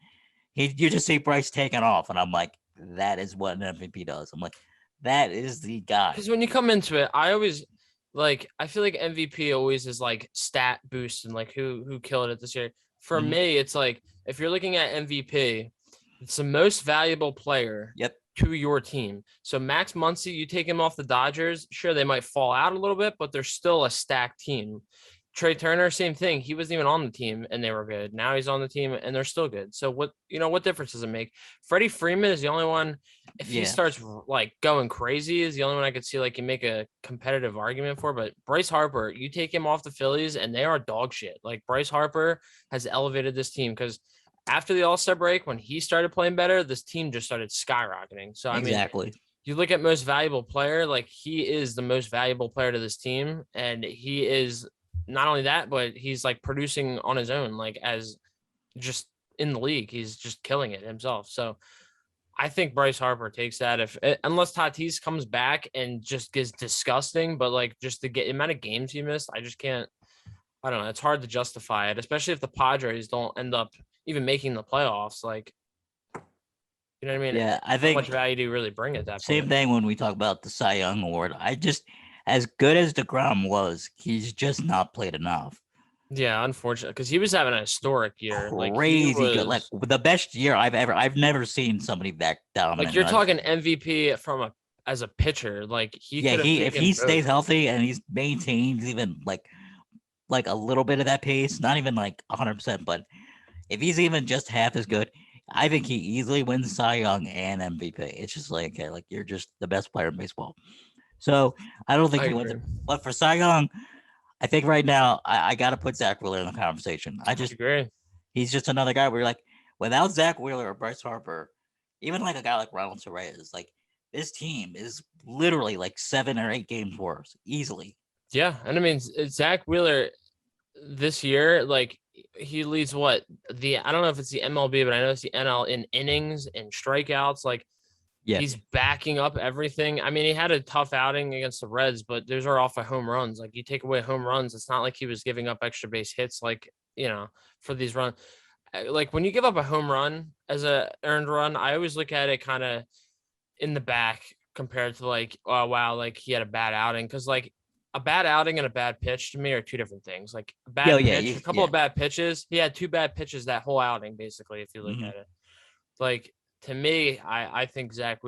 you just see Bryce taking off, and I'm like, that is what an MVP does. I'm like, that is the guy. Because when you come into it, I always like I feel like MVP always is like stat boost and like who killed it this year. For Mhm. me, it's like if you're looking at MVP, it's the most valuable player Yep. to your team. So Max Muncy, you take him off the Dodgers, sure they might fall out a little bit, but they're still a stacked team. Trey Turner, same thing. He wasn't even on the team and they were good. Now he's on the team and they're still good. So what difference does it make? Freddie Freeman is the only one. If he Yeah. starts like going crazy, is the only one I could see like you make a competitive argument for. But Bryce Harper, you take him off the Phillies and they are dog shit. Like Bryce Harper has elevated this team because after the All-Star break, when he started playing better, this team just started skyrocketing. So I mean, Exactly. you look at most valuable player, like he is the most valuable player to this team, and he is not only that, but he's like producing on his own, like as just in the league, he's just killing it himself. So I think Bryce Harper takes that if unless Tatis comes back and just gets disgusting, but like just the amount of games he missed, I just can't. I don't know. It's hard to justify it, especially if the Padres don't end up even making the playoffs. Like, you know what I mean? Yeah, I How much think value do you really bring at that same point? thing when we talk about the Cy Young Award. I just, as good as DeGrom was, he's just not played enough. Yeah, unfortunately, because he was having a historic year. Like he Crazy good, like was the best year I've never seen somebody that like dominant. you're talking MVP from a as a pitcher. Like he Yeah, could have he if taken he both. stays healthy and he's maintains even like a little bit of that pace, not even like 100%, but if he's even just half as good, I think he easily wins Cy Young and MVP. It's just like okay, like you're just the best player in baseball. So I don't think I he wins agree. it. But for Cy Young, I think right now I got to put Zach Wheeler in the conversation. I agree. He's just another guy where you're like, without Zach Wheeler or Bryce Harper, even like a guy like Ronald Reyes, like this team is literally like 7 or 8 games worse easily. Yeah, and I mean Zach Wheeler this year, like he leads I don't know if it's the MLB, but I know it's the NL in innings and strikeouts. Like Yeah. he's backing up everything. I mean, he had a tough outing against the Reds, but those are off of home runs. Like you take away home runs, it's not like he was giving up extra base hits, like, for these runs. Like when you give up a home run as a earned run, I always look at it kind of in the back compared to like, oh wow, like he had a bad outing. Cause like a bad outing and a bad pitch to me are two different things. Like a Yeah, bad yeah, pitch, a couple yeah. of bad pitches. He had two bad pitches that whole outing, basically, if you look Hmm. at it. Like to me, I think Zach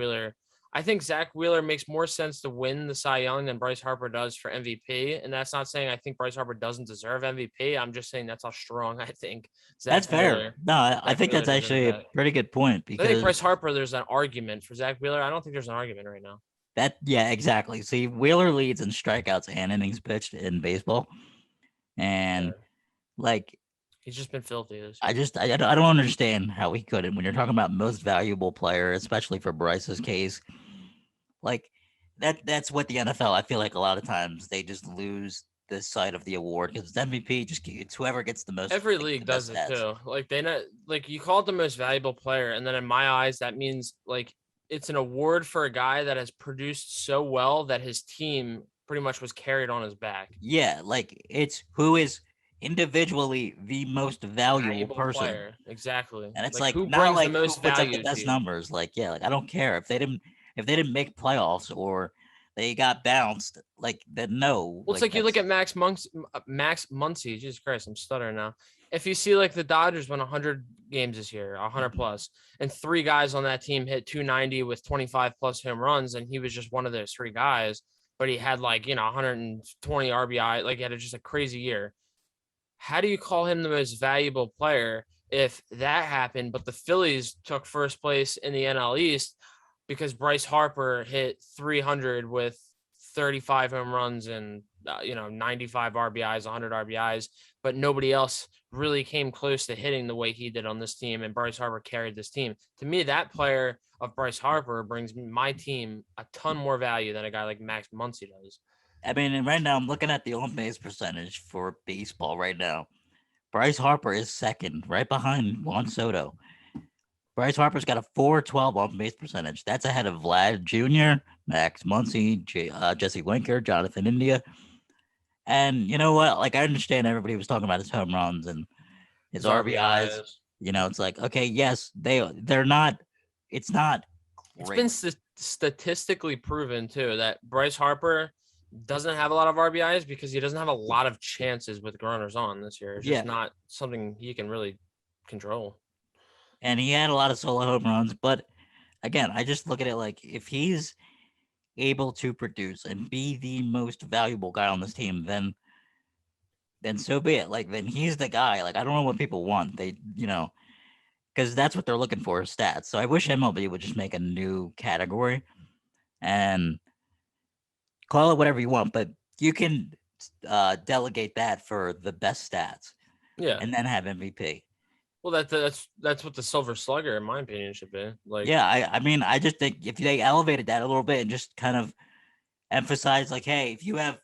Wheeler makes more sense to win the Cy Young than Bryce Harper does for MVP. And that's not saying I think Bryce Harper doesn't deserve MVP. I'm just saying that's how strong I think That's Zach fair. Wheeler No, I Zach think Wheeler that's deserves actually a that. pretty good point I think because Bryce Harper, there's an argument for Zach Wheeler. I don't think there's an argument right now. yeah, exactly. See, Wheeler leads in strikeouts and innings pitched in baseball, Yeah. and like He's just been filthy this year. I don't understand how he couldn't when you're talking about most valuable player, especially for Bryce's case. Like that's what the NFL. I feel like a lot of times they just lose the sight of the award because it's MVP. It's whoever gets the most, Every like, league the does best it stats. too. Like they not like you call it the most valuable player, and then in my eyes, that means like it's an award for a guy that has produced so well that his team pretty much was carried on his back. Yeah, like it's who is individually the most valuable Valuable person. player, exactly. And it's Like like who not brings the like who most puts up the value to best you? numbers. Like, yeah, like I don't care if they didn't make playoffs or they got bounced, like then no. Well, it's Like like you look that's at Max Muncy. Jesus Christ, I'm stuttering now. If you see like the Dodgers won 100 games this year, 100 Mhm. plus, and three guys on that team hit 290 with 25 plus home runs, and he was just one of those three guys, but he had like 120 RBI, like he had just a crazy year. How do you call him the most valuable player if that happened, but the Phillies took first place in the NL East because Bryce Harper hit 300 with 35 home runs and 95 RBIs, 100 RBIs, but nobody else really came close to hitting the way he did on this team, and Bryce Harper carried this team. To me, that player of Bryce Harper brings my team a ton more value than a guy like Max Muncy does. I mean, and right now I'm looking at the on base percentage for baseball right now. Bryce Harper is second, right behind Juan Soto. Bryce Harper's got a 412 on base percentage. That's ahead of Vlad Jr., Max Muncy, Jesse Winker, Jonathan India. And you know what? Like I understand everybody was talking about his home runs and his His RBIs. RBIs. It's like okay, yes, they're not. It's not It's been great. statistically proven too that Bryce Harper doesn't have a lot of RBIs because he doesn't have a lot of chances with runners on this year. It's just Yeah, not something he can really control. and he had a lot of solo home runs, but again, I just look at it like if he's able to produce and be the most valuable guy on this team, then so be it. Like then he's the guy. Like I don't know what people want. Because that's what they're looking for is stats. So I wish MLB would just make a new category and call it whatever you want, but you can delegate that for the best stats Yeah. and then have MVP. Well, that's what the Silver Slugger, in my opinion, should be. Like, Yeah, I mean, I just think if they elevated that a little bit and just kind of emphasize, like, hey, if you have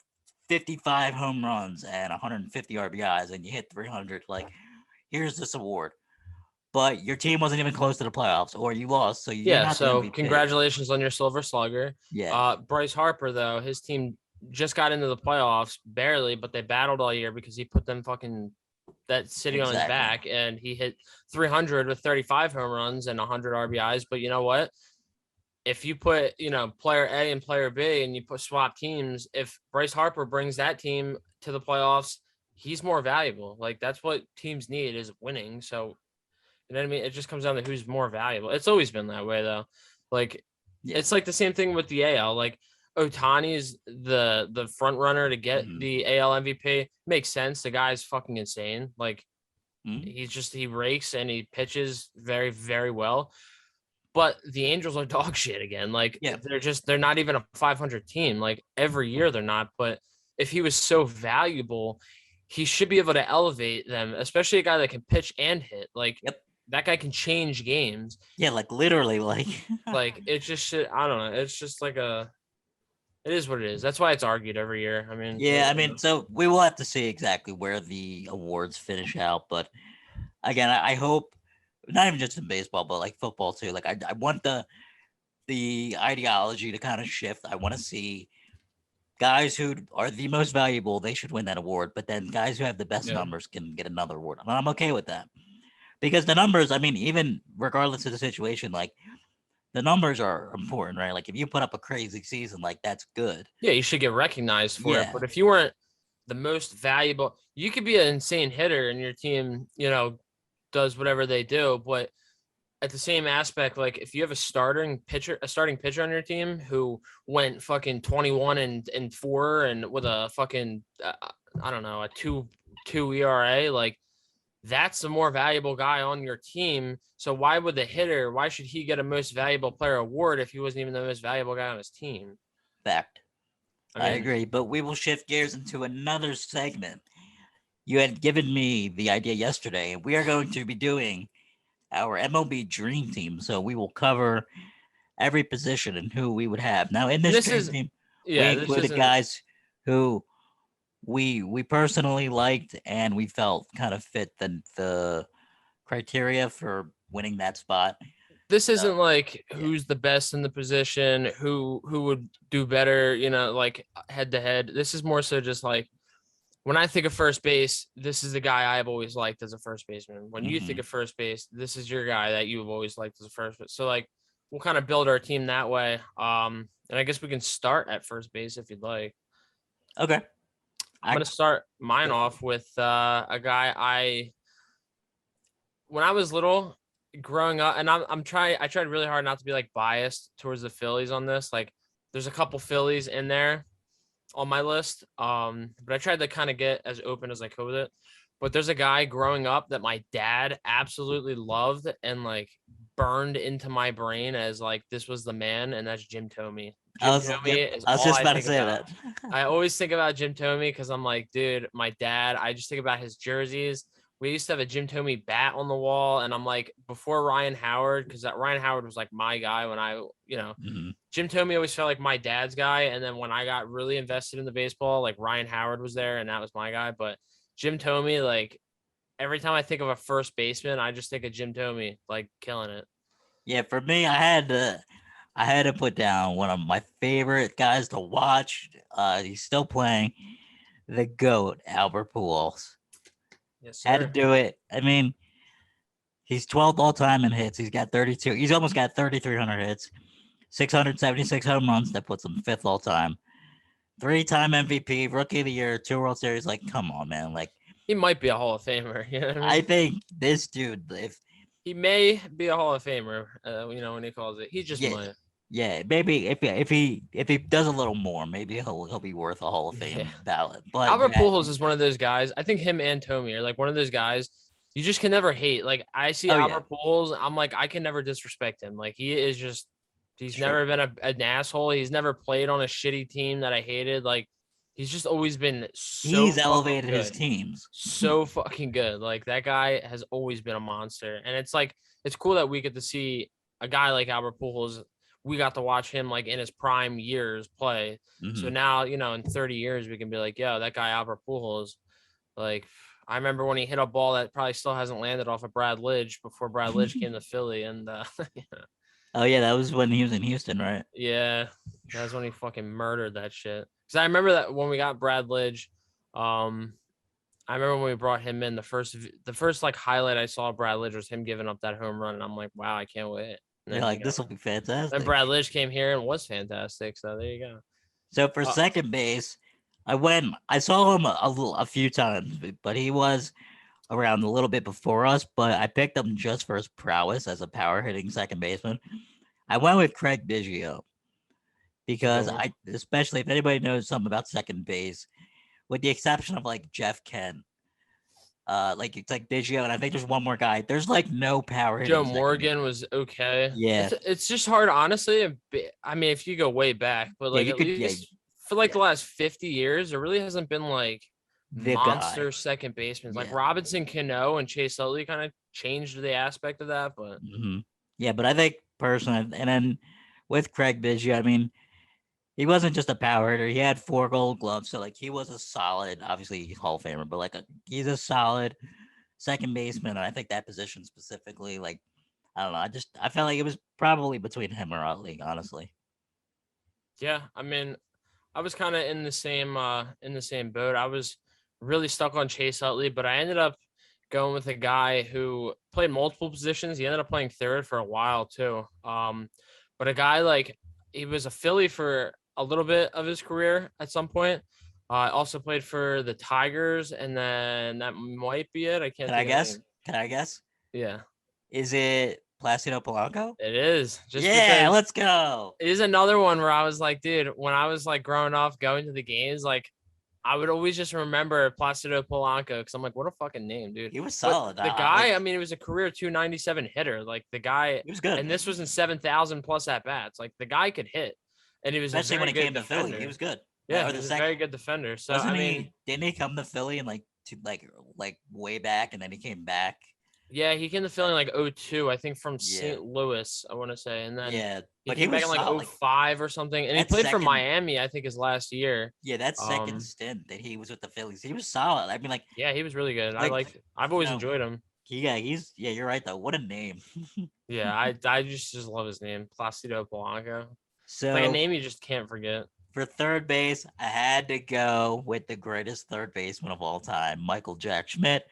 55 home runs and 150 RBIs and you hit 300, like, here's this award. But your team wasn't even close to the playoffs, or you lost, so you're yeah. not the So MVP. congratulations on your Silver Slugger. Yeah, Bryce Harper, though, his team just got into the playoffs barely, but they battled all year because he put them fucking that city on his exactly. back, and he hit 300 with 35 home runs and 100 RBIs. But you know what? If you put player A and player B and you put swap teams, if Bryce Harper brings that team to the playoffs, he's more valuable. Like that's what teams need is winning. So you know what I mean? It just comes down to who's more valuable. It's always been that way though. Like Yeah. it's like the same thing with the AL. Like Otani's the front runner to get Hmm. the AL MVP. Makes sense. The guy's fucking insane. Like Hmm. he rakes and he pitches very, very well. But the Angels are dog shit again. Like Yeah. they're not even a 500 team. Like every year they're not. But if he was so valuable, he should be able to elevate them, especially a guy that can pitch and hit. Like Yep. that guy can change games. Yeah, like literally, like Like it just should. I don't know. It's just like a It is what it is. That's why it's argued every year. I mean, Yeah, I mean, so we will have to see exactly where the awards finish out. But again, I hope not even just in baseball, but like football too. Like I want the ideology to kind of shift. I want to see guys who are the most valuable, they should win that award. But then guys who have the best yeah. numbers can get another award. And I'm okay with that because the numbers. I mean, even regardless of the situation, like the numbers are important, right? Like if you put up a crazy season, like that's good. Yeah, you should get recognized for it. Yeah, But if you weren't the most valuable, you could be an insane hitter and your team, does whatever they do. But at the same aspect, like if you have a starting pitcher on your team who went fucking 21 and 4 and with a fucking I don't know, a 2 ERA, like that's the more valuable guy on your team. So why should he get a most valuable player award if he wasn't even the most valuable guy on his team? fact. I I mean, agree. But we will shift gears into another segment. You had given me the idea yesterday, and we are going to be doing our MLB dream team. So we will cover every position and who we would have. Now, in and this this dream is team, we yeah, this included isn't guys who we personally liked and we felt kind of fit the criteria for winning that spot. this So isn't like yeah. who's the best in the position, who would do better, like head to head. This is more so just like when I think of first base, this is the guy I've always liked as a first baseman. When you think Hmm. of first base, this is your guy that you've always liked as a first base. So like we'll kind of build our team that way. And I guess we can start at first base if you'd like. Okay. I'm I gonna start mine go for off with a guy when I was little growing up, and I tried really hard not to be like biased towards the Phillies on this. Like there's a couple Phillies in there on my list. But I tried to kind of get as open as I could with it. But there's a guy growing up that my dad absolutely loved and like burned into my brain as like this was the man, and that's Jim Thome. I Jim was yep, Thome is I was all just I about to think say about. that. I always think about Jim Thome because I'm like, dude, my dad, I just think about his jerseys. We used to have a Jim Thome bat on the wall, and I'm like, before Ryan Howard, because that Ryan Howard was like my guy when Hmm. Jim Thome always felt like my dad's guy. And then when I got really invested in the baseball, like Ryan Howard was there, and that was my guy. But Jim Thome, like every time I think of a first baseman, I just think of Jim Thome, like killing it. Yeah, for me, I had to put down one of my favorite guys to watch. He's still playing, the GOAT, Albert Pujols. Yes, Had to sir. do it. I mean, he's 12th all time in hits. He's got 32. He's almost got 3,300 hits, 676 home runs. That puts him fifth all time. Three-time MVP, Rookie of the Year, two World Series. Like, come on, man. Like, He might be a Hall of Famer. You know what I I mean? think this dude, if He may be a Hall of Famer. When he calls it, he just yeah, might. yeah, maybe if he does a little more, maybe he'll be worth a Hall of Yeah. Fame ballot. But Albert yeah, Pujols is one of those guys. I think him and Tommy are like one of those guys you just can never hate. Like I see oh yeah, Albert Pujols, I'm like I can never disrespect him. Like he is just he's sure. never been an asshole. He's never played on a shitty team that I hated. Like he's just always been so He's fucking elevated his good. teams. So fucking good. Like that guy has always been a monster. And it's like it's cool that we get to see a guy like Albert Pujols. We got to watch him like in his prime years play. So Hmm. now, in 30 years, we can be like, yo, that guy Albert Pujols, like I remember when he hit a ball that probably still hasn't landed off of Brad Lidge before Brad Lidge came to Philly. And Oh yeah, that was when he was in Houston, right? yeah, that's when he fucking murdered that shit. Because I remember that when we got Brad Lidge, um, I remember when we brought him in, the first like highlight I saw of Brad Lidge was him giving up that home run, and I'm like, wow, I can't wait. And You're then like, this will be then fantastic. Brad Lidge came here and was fantastic. So there you go. So for Uh, second base, I saw him a few times, but he was around a little bit before us. But I picked him just for his prowess as a power hitting second baseman. I went with Craig Biggio it's a good because one. especially if anybody knows something about second base, with the exception of like Jeff Kent, like it's like Biggio, and I think there's one more guy. There's like no power Joe hitting second Morgan baseman. was okay. Yeah, It's just hard, honestly. I mean, if you go way back, but yeah, like you at could, least for like yeah, the last 50 years, there really hasn't been like the guy. monster second basemen. Like Yeah. Robinson Cano and Chase Utley kind of changed the aspect of that, but Hmm. Yeah, but I think personally, and then with Craig Biggio, I mean, he wasn't just a power hitter. He had 4 Gold Gloves, so like he was a solid, obviously Hall of Famer, but like he's a solid second baseman. And I think that position specifically, like I don't know, I felt like it was probably between him or Utley, honestly. Yeah, I mean, I was kind of in the same boat. I was really stuck on Chase Utley, but I ended up going with a guy who played multiple positions. He ended up playing third for a while too. But a guy like he was a Philly for a little bit of his career at some point. Also played for the Tigers, and then that might be it. I can't Can I think of guess? any. Can I guess? Yeah, Is it Placido Polanco? it is just Yeah, because let's go. it is another one where I was like, dude, when I was like growing up, going to the games, like I would always just remember Placido Polanco because I'm like, what a fucking name, dude. He was But solid. the Like guy, I mean, it was a career 297 hitter. Like the guy, he was good, and this was in 7,000 plus at bats. Like the guy could hit, and he was a especially when very it good came to Philly. He defender. was good. Yeah, Or he the was a second very good defender. So I wasn't mean, he? Didn't he come to Philly and like way back, and then he came back? yeah, he came to Philly in like '02, I think from Yeah, St. Louis, I want to say, and then yeah. he But he came back was in like solid. Like '05 or something, and he that played for second, Miami, I think, his last year. yeah, that second Um, stint that he was with the Phillies, he was solid. I mean, yeah, he was really good. like I've you always know, enjoyed him. yeah, you're right though. What a name. Yeah, I just love his name, Placido Polanco. It's like a So name you just can't forget. for third base, I had to go with the greatest third baseman of all time, Michael Jack Schmidt.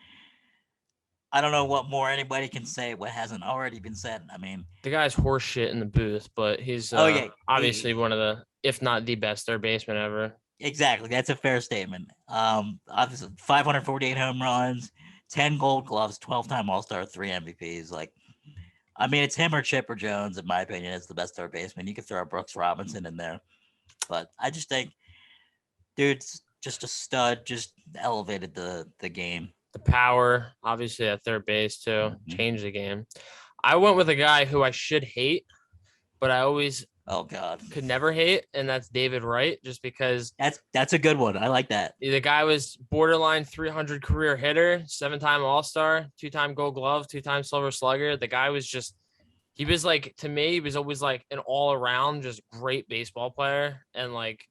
I don't know what more anybody can say, what hasn't already been said. I mean, The guy's horse shit in the booth, but he's oh yeah, obviously one of the, if not the best third baseman ever. exactly. That's a fair statement. Obviously, 548 home runs, 10 Gold Gloves, 12-time All Star, 3 MVPs. Like, I mean, it's him or Chipper Jones, in my opinion. It's the best third baseman. You could throw Brooks Robinson in there, but I just think, dude's just a stud. Just elevated the game. The power, obviously at third base too, Mhm. changed the game. I went with a guy who I should hate, but I always Oh God, could never hate, and that's David Wright, just because that's a good one. I like that. the guy was borderline 300 career hitter, 7-time All Star, 2-time Gold Glove, 2-time Silver Slugger. The guy was just, he was like, to me, he was always like an all around just great baseball player. And like,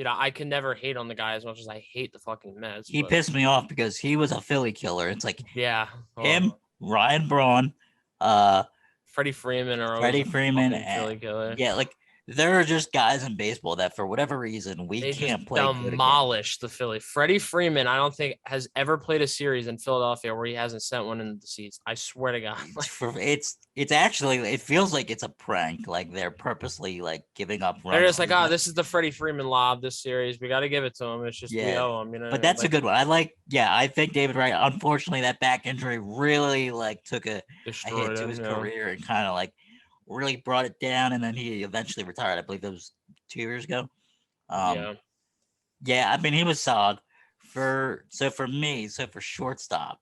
I can never hate on the guy as much as I hate the fucking Mets. He But pissed me off because he was a Philly killer. It's like yeah, him, well, Ryan Braun, uh, Freddie Freeman are always Freddie a Freeman, fucking and Philly killer. yeah, like there are just guys in baseball that for whatever reason we They just can't play good against. demolished the Philly. Freddie Freeman, I don't think has ever played a series in Philadelphia where he hasn't sent one in the seats. I swear to God. It's actually it feels like it's a prank. Like they're purposely like giving up They're runs. just like, oh, this is the Freddie Freeman lob this series. We got to give it to him. It's just we Yeah, owe him, but that's a like good one. I think David Wright. Unfortunately, that back injury really like took a hit destroyed to him. his career and kind of like really brought it down. And then he eventually retired. I believe it was 2 years ago. Um, Yeah. yeah, I mean he was solid so for shortstop,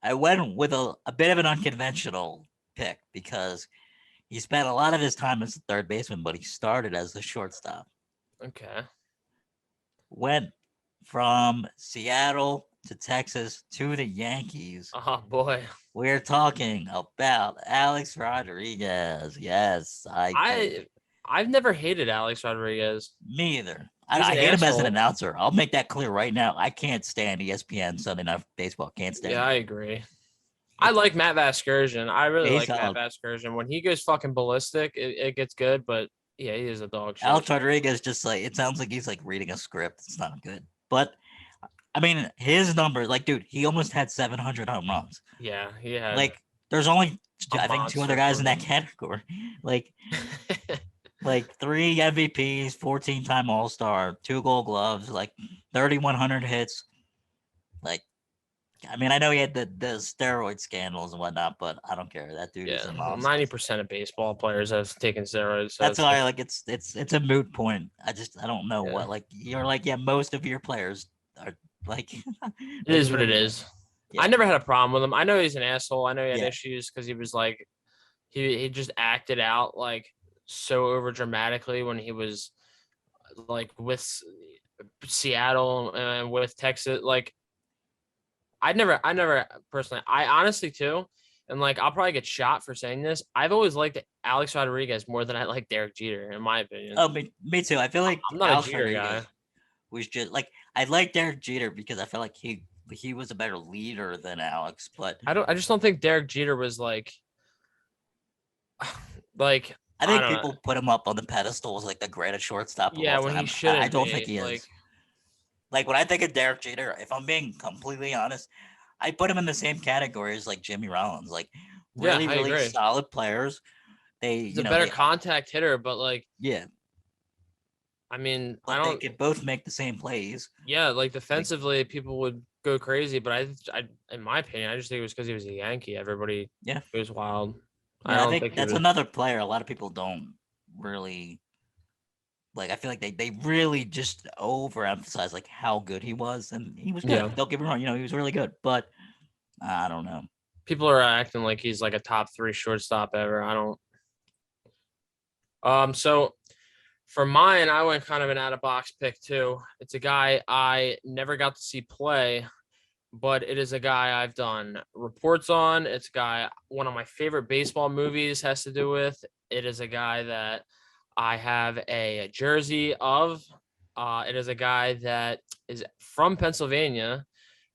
I went with a bit of an unconventional pick because he spent a lot of his time as a third baseman, but he started as a shortstop. Okay. Went from Seattle to Texas to the Yankees. Oh boy. We're talking about Alex Rodriguez. Yes, I I've never hated Alex Rodriguez. me either. He's I an hate him as an asshole. announcer. I'll make that clear right now. I can't stand ESPN Sunday Night Baseball. Can't stand Yeah, it. I agree. I It's like Matt Vasgersian. I really he's like Matt solid. Vasgersian. When he goes fucking ballistic, it gets good. But yeah, he is a dog shit. Alex Rodriguez just like it sounds like he's like reading a script. It's not good. But I mean, his numbers, like, dude, he almost had 700 home runs. Yeah, he had Like, there's only a I think two other monster guys in that career. category. Like, like 3 MVPs, 14-time All Star, 2 Gold Gloves, like 3,100 hits. Like, I mean, I know he had the steroid scandals and whatnot, but I don't care. That dude is Yeah, a well, monster. 90% of baseball players have taken steroids. So That's it's like, why like it's a moot point. I don't know yeah, what like you're like yeah most of your players are like it like is what it literally is. I yeah never had a problem with him. I know he's an asshole. I know he had yeah issues because he was like, he just acted out like so over dramatically when he was like with Seattle and with Texas. Like, I never personally, I honestly too, and like I'll probably get shot for saying this. I've always liked Alex Rodriguez more than I like Derek Jeter, in my opinion. Oh, me too. I feel like I'm not a Alex Jeter guy. Rodriguez was just like I like Derek Jeter because I feel like he was a better leader than Alex, but I just don't think Derek Jeter was like I I think don't know. people put him up on the pedestal as like the greatest shortstop of Yeah, all when he time. I shouldn't don't think be. he is. Like when I think of Derek Jeter, if I'm being completely honest, I put him in the same category as like Jimmy Rollins, like Yeah, really, I really agree. solid players. They, He's a you know, better they contact hitter, but like yeah, I mean, I but they don't. could both make the same plays. Yeah, like Like defensively, people would go crazy, but in my opinion, I just think it was because he was a Yankee. Everybody yeah, goes wild. I yeah, I don't think think he that's was. another player a lot of people don't really like. I feel like they really just overemphasize like how good he was, and he was Yeah, good. Don't get me wrong, he was really good, but I don't know. people are acting like he's like a top 3 shortstop ever. I don't. So for mine, I went kind of an out of box pick too. It's a guy I never got to see play, but it is a guy I've done reports on. It's a guy one of my favorite baseball movies has to do with. It is a guy that I have a jersey of. It is a guy that is from Pennsylvania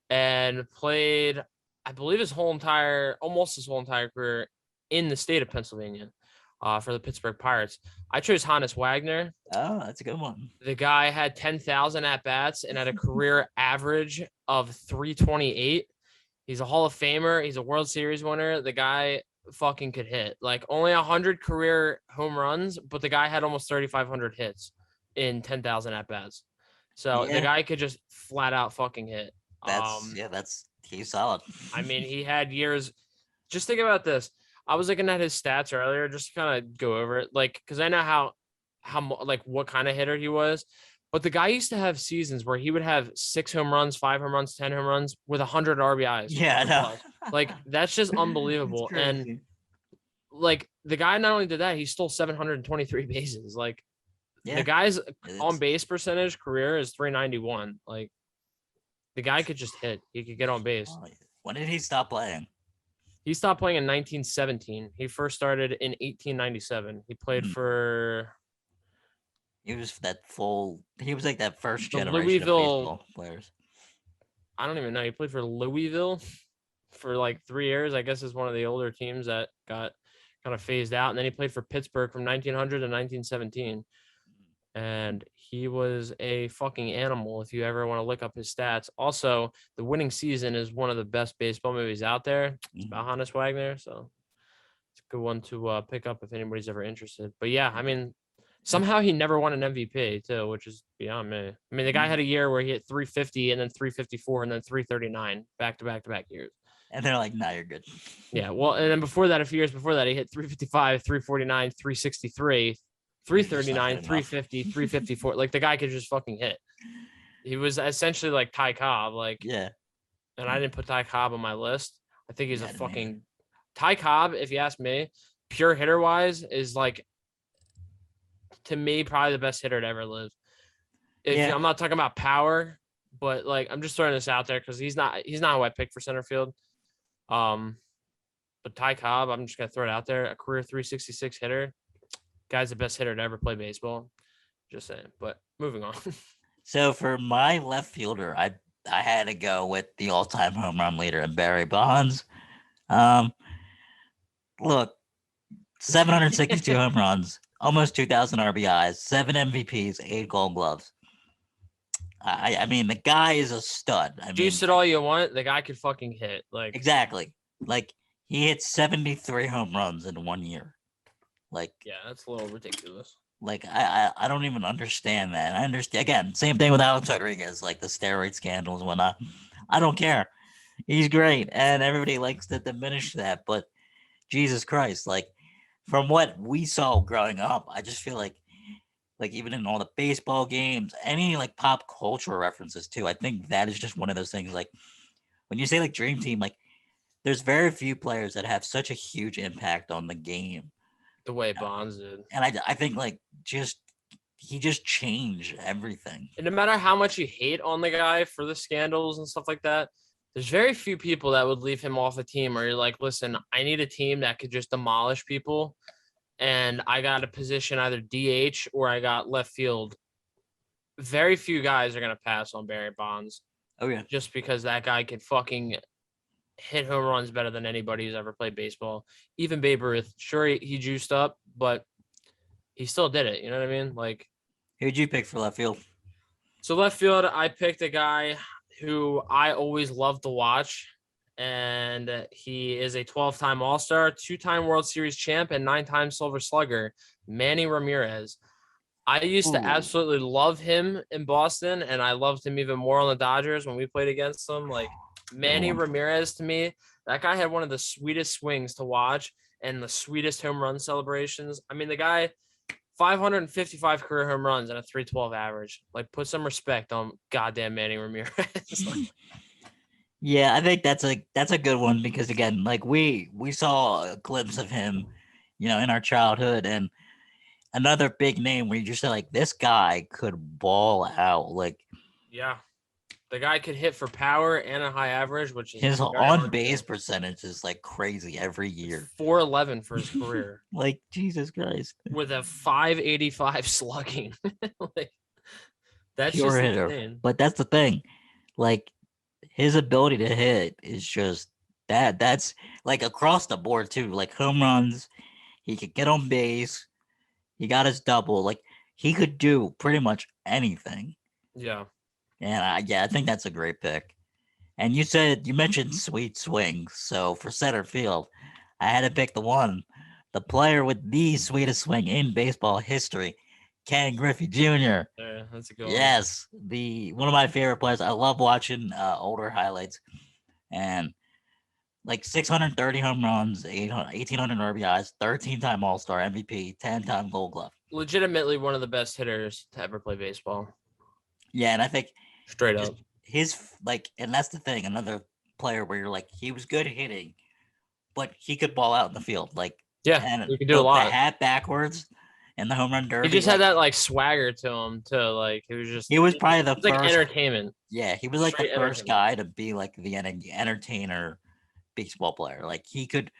and played, I believe, almost his whole entire career in the state of Pennsylvania for the Pittsburgh Pirates. I chose Hannes Wagner. Oh, that's a good one. The guy had 10,000 at bats and had a career average of 328. He's a Hall of Famer. He's a World Series winner. The guy fucking could hit. Like only 100 career home runs, but the guy had almost 3,500 hits in 10,000 at bats. So the Yeah, guy could just flat out fucking hit. that's he's solid. I mean, he had years. Just think about this. I was looking at his stats earlier, just to kind of go over it, like because I know like what kind of hitter he was. But the guy used to have seasons where he would have 6 home runs, 5 home runs, 10 home runs with 100 RBIs. Yeah, I know. Like that's just It's unbelievable. And crazy. like the guy not only did that, he stole 723 bases. Like the Yeah, guy's on it's base percentage career is 391. Like the guy could just hit. He could get on base. oh, when did he stop playing? He stopped playing in 1917. He first started in 1897. He played Hmm. for He was he was like that first the generation of Louisville. baseball players. I don't even know. He played for Louisville for like 3 years. I guess is one of the older teams that got kind of phased out. And then he played for Pittsburgh from 1900 to 1917. And he was a fucking animal if you ever want to look up his stats. Also, The Winning Season is one of the best baseball movies out there. It's about Hannes Wagner. So it's a good one to pick up if anybody's ever interested. But yeah, I mean, somehow he never won an MVP too, which is beyond me. I mean, the guy had a year where he hit 350 and then 354 and then 339 back to back to back years. And they're like, "Nah, you're good." Yeah, well, and then before that, a few years before that, he hit 355, 349, 363, 339, 350, 354. Like the guy could just fucking hit. He was essentially like Ty Cobb. Like, Yeah, and I didn't put Ty Cobb on my list. I think he's yeah, a fucking Ty Cobb, if you ask me, pure hitter wise, is like to me probably the best hitter to ever live. I'm not talking about power, but like I'm just throwing this out there because he's not who I picked for center field. But Ty Cobb, I'm just gonna throw it out there. A career 366 hitter. Guy's the best hitter to ever play baseball. Just saying. But moving on. So for my left fielder, I had to go with the all-time home run leader and Barry Bonds. Um, look, 762 home runs, almost 2,000 RBIs, 7 MVPs, 8 Gold Gloves. I mean, the guy is a stud. I mean, Juice it all you want. The guy could fucking hit. Like exactly. Like he hit 73 home runs in 1 year. Like yeah, that's a little ridiculous. Like I don't even understand that. I understand again, same thing with Alex Rodriguez, like the steroid scandals and whatnot. I don't care. He's great, and everybody likes to diminish that. But Jesus Christ, like from what we saw growing up, I just feel like even in all the baseball games, any like pop culture references too, I think that is just one of those things. Like when you say like Dream Team, like there's very few players that have such a huge impact on the game. The way Bonds did. And I think like he just changed everything. And no matter how much you hate on the guy for the scandals and stuff like that, there's very few people that would leave him off a team or you're like, listen, I need a team that could just demolish people. And I got a position either DH or I got left field. Very few guys are going to pass on Barry Bonds. Oh, yeah. Just because that guy can fucking hit home runs better than anybody who's ever played baseball. Even Babe Ruth. Sure, he juiced up, but he still did it. You know what I mean? Like, Who'd you pick for left field? so left field, I picked a guy who I always loved to watch. And he is a 12-time All-Star, 2-time World Series champ, and 9-time Silver Slugger, Manny Ramirez. I used to absolutely love him in Boston, and I loved him even more on the Dodgers when we played against them. Like, Manny Ramirez, to me, that guy had one of the sweetest swings to watch and the sweetest home run celebrations. I mean, the guy, 555 career home runs and a 312 average. Like, put some respect on goddamn Manny Ramirez. Yeah, I think that's a good one because again, like we saw a glimpse of him, in our childhood, and another big name where you just like this guy could ball out. Like, yeah, the guy could hit for power and a high average, which is his on base percentage is like crazy every year. 411 for his career. Like, Jesus Christ. With a 585 slugging. Like, that's Pure just hitter. insane. But that's the thing. Like, his ability to hit is just that's like across the board too. Like home runs, he could get on base, he got his double. Like, he could do pretty much anything. Yeah. And I think that's a great pick. And you mentioned sweet swings. So for center field, I had to pick the player with the sweetest swing in baseball history, Ken Griffey Jr. Yeah, that's a good one. Yes, one of my favorite players. I love watching older highlights, and like 630 home runs, 1,800 RBIs, 13-time All-Star, MVP, 10-time Gold Glove. Legitimately one of the best hitters to ever play baseball. Yeah, and I think straight up his and that's the thing. Another player where you're like, he was good hitting, but he could ball out in the field. Like, yeah, and he could do a lot. The hat backwards and the home run derby. He just had that like swagger to him too. Like, he was probably the first, like entertainment. Yeah, he was like the first guy to be like the entertainer baseball player. Like, he could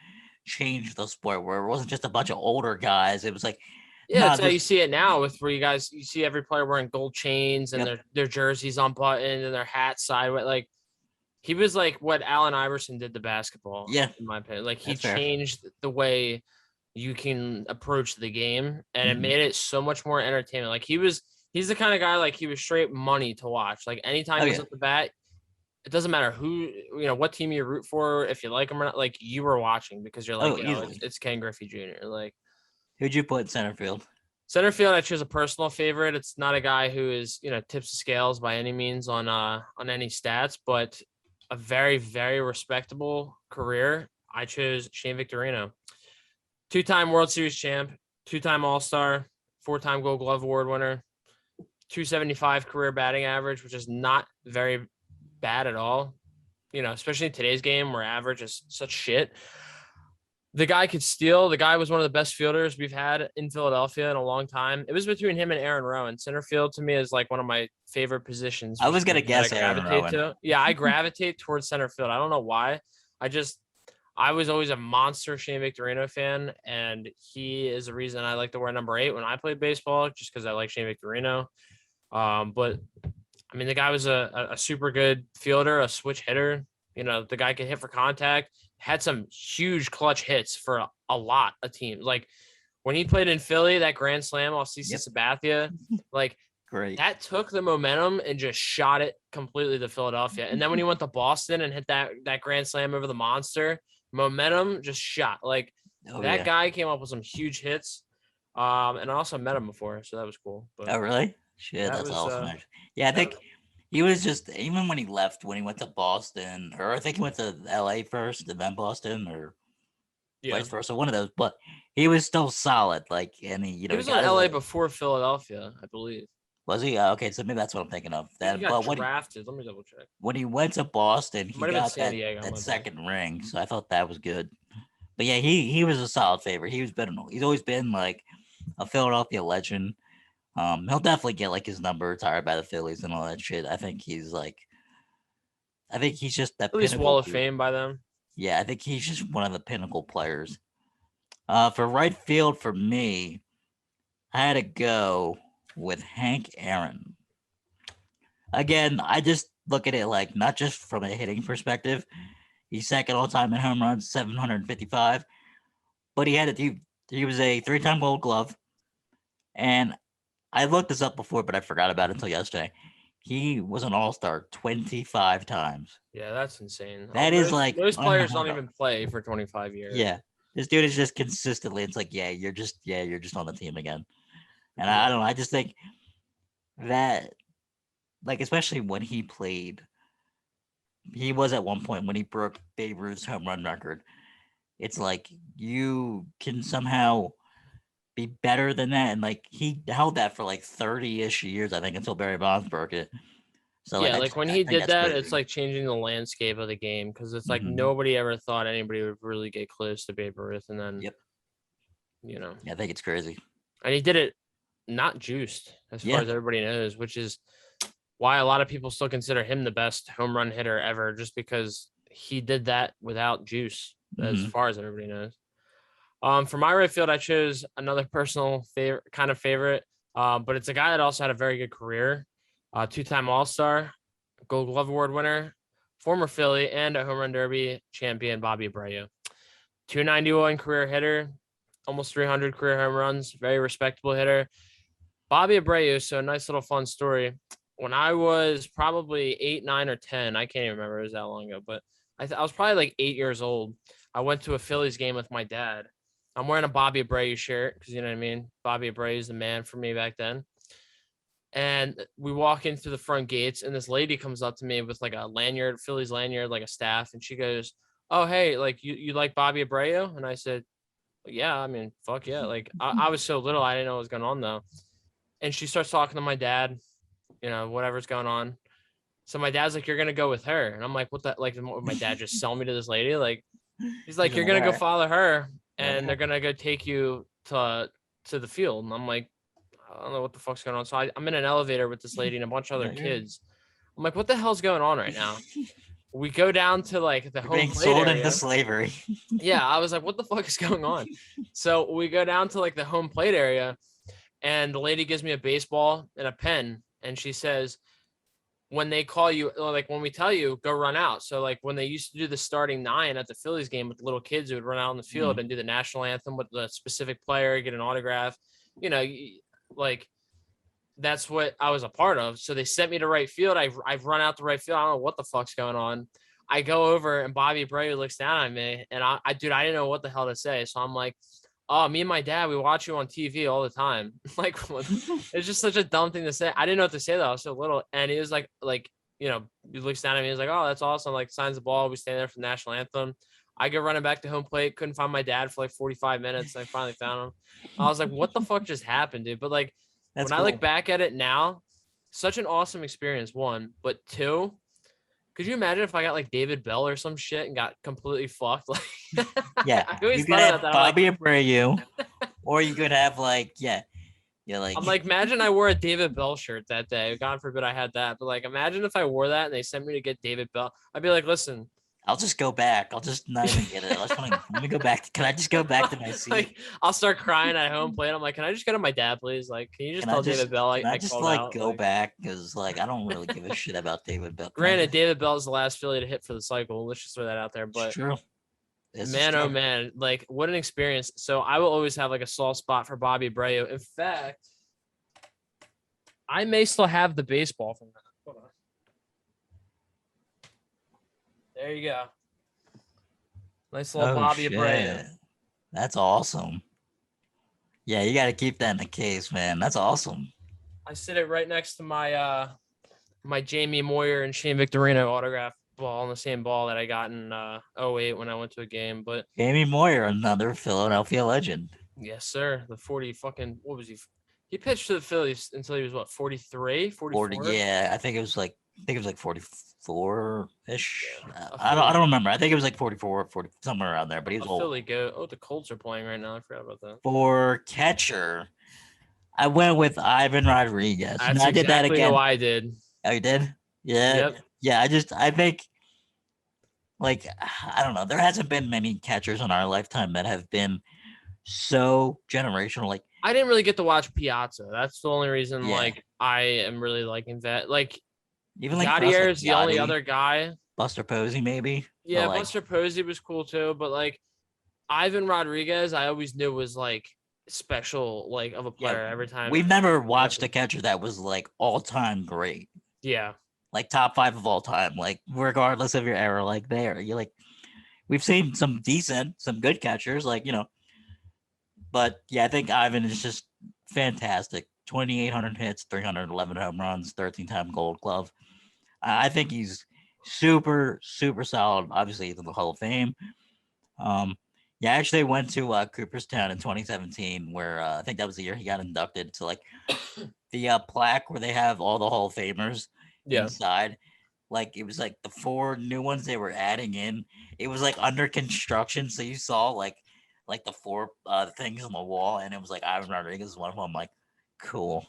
change the sport where it wasn't just a bunch of older guys. It was like, yeah, that's how you see it now with where you see every player wearing gold chains and their jerseys unbuttoned and their hats sideways. Like, he was like what Allen Iverson did to basketball. Yeah, in my opinion. Like, he changed the way you can approach the game, and it made it so much more entertaining. Like, he's the kind of guy, like, he was straight money to watch. Like, anytime he was at the bat, it doesn't matter who, what team you root for, if you like him or not, like, you were watching because you're like, it's Ken Griffey Jr. Like, who'd you put in center field? Center field, I choose a personal favorite. It's not a guy who is, tips the scales by any means on any stats, but a very, very respectable career. I chose Shane Victorino. 2-time World Series champ, 2-time All-Star, 4-time Gold Glove Award winner, 275 career batting average, which is not very bad at all. Especially in today's game where average is such shit. The guy could steal. The guy was one of the best fielders we've had in Philadelphia in a long time. It was between him and Aaron Rowan. Center field to me is like one of my favorite positions. I was going to guess Aaron Rowan. Yeah, I gravitate towards center field. I don't know why. I was always a monster Shane Victorino fan, and he is the reason I like to wear number 8 when I played baseball, just because I like Shane Victorino. But I mean, the guy was a super good fielder, a switch hitter. The guy could hit for contact, had some huge clutch hits for a lot of teams. Like, when he played in Philly, that grand slam off CC Sabathia, like, great. That took the momentum and just shot it completely to Philadelphia. And then when he went to Boston and hit that grand slam over the monster, momentum just shot. Like, guy came up with some huge hits. And I also met him before, so that was cool. But oh, really? Shit, that's awesome. Yeah, I think he was just, even when he went to Boston, or I think he went to LA first and then Boston, or vice versa, one of those, but he was still solid. Like, and he was in LA before Philadelphia, I believe. Was he? Okay, so maybe that's what I'm thinking of. He got drafted. Let me double check. When he went to Boston, he got that second ring, so I thought that was good. But yeah, he was a solid favorite. He's always been like a Philadelphia legend. He'll definitely get like his number retired by the Phillies and all that shit. I think he's like I think he's just that At least pinnacle Wall of dude. Fame by them. Yeah, I think he's just one of the pinnacle players. For right field for me, I had to go with Hank Aaron. Again, I just look at it like not just from a hitting perspective. He's second all time in home runs, 755. But he was a 3-time Gold Glove, and I looked this up before, but I forgot about it until yesterday. He was an All Star 25 times. Yeah, that's insane. That is like Most players don't unheard of. even play for 25 years. Yeah, this dude is just consistently. It's like you're just on the team again. And Yeah. I don't know. I just think that, like, especially when he played, he was at one point when he broke Babe Ruth's home run record. It's like you can somehow be better than that, and like he held that for like 30-ish years, I think, until Barry Bonds broke it. So like Yeah, like when I he think did that's that, it's crazy. like changing the landscape of the game because it's like Mhm. nobody ever thought anybody would really get close to Babe Ruth, and then Yep. Yeah, I think it's crazy. and he did it not juiced as far Yeah. as everybody knows, which is why a lot of people still consider him the best home run hitter ever, just because he did that without juice, as Mhm. far as everybody knows. For my right field, I chose another personal favorite, but it's a guy that also had a very good career, 2-time All-Star, Gold Glove Award winner, former Philly, and a home run derby champion, Bobby Abreu. 291 career hitter, almost 300 career home runs, very respectable hitter. Bobby Abreu, so a nice little fun story. When I was probably 8, 9, or 10, I can't even remember, it was that long ago, but I was probably like 8 years old. I went to a Phillies game with my dad. I'm wearing a Bobby Abreu shirt because you know what I mean. Bobby Abreu is the man for me back then. And we walk in through the front gates, and this lady comes up to me with like a lanyard, Phillies lanyard, like a staff, and she goes, "Oh, hey, like you like Bobby Abreu?" And I said, "Yeah, I mean, fuck yeah." Like I was so little, I didn't know what was going on though. And she starts talking to my dad, whatever's going on. So my dad's like, "You're gonna go with her," and I'm like, "What the?" Like, my dad just sell me to this lady? Like, he's like, He's "You're like, gonna all go right. follow her, and Okay. they're gonna go take you to the field." And I'm like, I don't know what the fuck's going on. So I'm in an elevator with this lady and a bunch of other Okay. kids. I'm like, what the hell's going on right now? We go down to like the You're home being plate sold into area. slavery. Yeah, I was like, what the fuck is going on? So we go down to like the home plate area, and the lady gives me a baseball and a pen, and she says, when they call you, like when we tell you, go run out. So like when they used to do the starting 9 at the Phillies game with the little kids who would run out on the field and do the national anthem with the specific player, get an autograph, you know, like that's what I was a part of. So they sent me to right field. I've run out to right field. I don't know what the fuck's going on. I go over and Bobby Abreu looks down at me, and dude, I didn't know what the hell to say. So I'm like, "Oh, me and my dad, we watch you on TV all the time." Like, it's just such a dumb thing to say. I didn't know what to say though. I was so little, and he was like, he looks down at me. He's like, "Oh, that's awesome!" Like, signs the ball. We stand there for the national anthem. I go running back to home plate. Couldn't find my dad for like 45 minutes. I finally found him. I was like, "What the fuck just happened, dude?" But like, That's when I look cool. back at it now, such an awesome experience. One, but two, could you imagine if I got like David Bell or some shit and got completely fucked? Like, Yeah, I you always could thought about have that. Bobby Abreu, or you could have like like I'm like, imagine I wore a David Bell shirt that day. God forbid I had that. But like, imagine if I wore that and they sent me to get David Bell. I'd be like, listen, I'll just go back. I'll just not even get it. Let me go back. Can I just go back to my seat? like, I'll start crying at home plate. I'm like, can I just go to my dad, please? Like, can you just tell David Bell Can I I just called like out? go Like, back? Because like I don't really give a shit about David Bell. Can I granted, just? David Bell is the last Philly to hit for the cycle. Let's just throw that out there. It's But true. This is man, oh true. man, like what an experience. So I will always have like a soft spot for Bobby Abreu. In fact, I may still have the baseball from that. Hold on. There you go. Nice little Oh Bobby Abreu. shit, that's awesome. Yeah, you got to keep that in the case, man. That's awesome. I sit it right next to my Jamie Moyer and Shane Victorino autograph ball on the same ball that I got in 08 when I went to a game. But Jamie Moyer, another Philadelphia legend. yes, sir. The 40 fucking, what was he? He pitched to the Phillies until he was what, 43, 40. 44? Yeah, I think it was like 44 ish. Yeah, a I Philly, don't remember. I think it was like 44, 40, somewhere around there. But he was a old. Philly go. Oh, the Colts are playing right now. I forgot about that. For catcher, I went with Ivan Rodriguez. And That's I did that exactly who again. I did. Oh, you did? Yeah. Yep. Yeah. I think like I don't know. There hasn't been many catchers in our lifetime that have been so generational. Like, I didn't really get to watch Piazza. That's the only reason yeah, like I am really liking that. Like even like for us, Yadier like is the only Yachty, other guy. Buster Posey, maybe. But Yeah, like, Buster Posey was cool too, but like Ivan Rodriguez, I always knew was like special, like of a yeah, player every time. we've never watched a catcher that was like all time great, Yeah, like top five of all time, like regardless of your era. Like there, you like we've seen some decent, some good catchers, like but yeah, I think Ivan is just fantastic. 2,800 hits, 311 home runs, 13-time Gold Glove. I think he's super, super solid. Obviously, he's in the Hall of Fame. Um, yeah, I actually went to Cooperstown in 2017, where I think that was the year he got inducted to like the plaque where they have all the Hall of Famers yeah. inside. Like it was like the four new ones they were adding in. It was like under construction, so you saw like the four things on the wall, and it was like Ivan Rodriguez was one of them. I'm like, cool.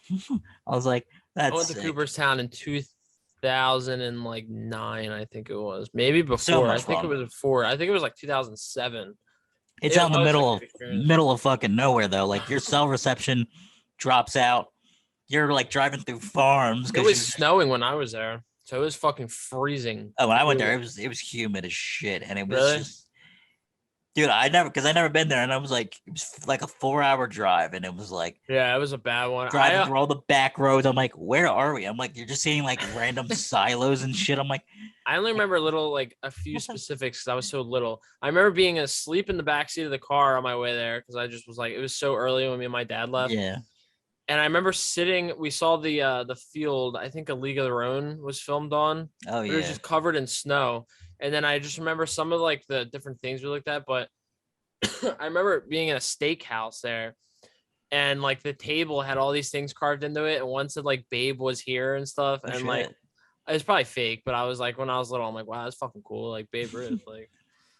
I was like, I that's went to sick. Cooperstown in 2009, I think it was. Maybe So before. I much think it fun. was before. I think it was like 2007. It's It out in the was a good experience. middle of fucking nowhere though. Like your cell reception drops out. You're like driving through farms It because was you. snowing when I was there, so it was fucking freezing. Oh, when I went there, Brutal. it was humid as shit, and it was Really? just, dude. I never been there, and I was like, it was like a 4 hour drive, and it was like Yeah, it was a bad one. driving through all the back roads. I'm like, where are we? I'm like, you're just seeing like random silos and shit. I'm I only like, remember little like a few what the? specifics because I was so little. I remember being asleep in the back seat of the car on my way there because I just was like it was so early when me and my dad left. Yeah. And I remember sitting, we saw the field, I think A League of Their Own was filmed on, Oh but it was yeah. just covered in snow. And then I just remember some of like the different things we looked at, but I remember being in a steakhouse there and like the table had all these things carved into it. And one said like Babe was here and stuff. Oh And like shit. it's probably fake, but I was like, when I was little, I'm like, wow, that's fucking cool. Like Babe Ruth. Like,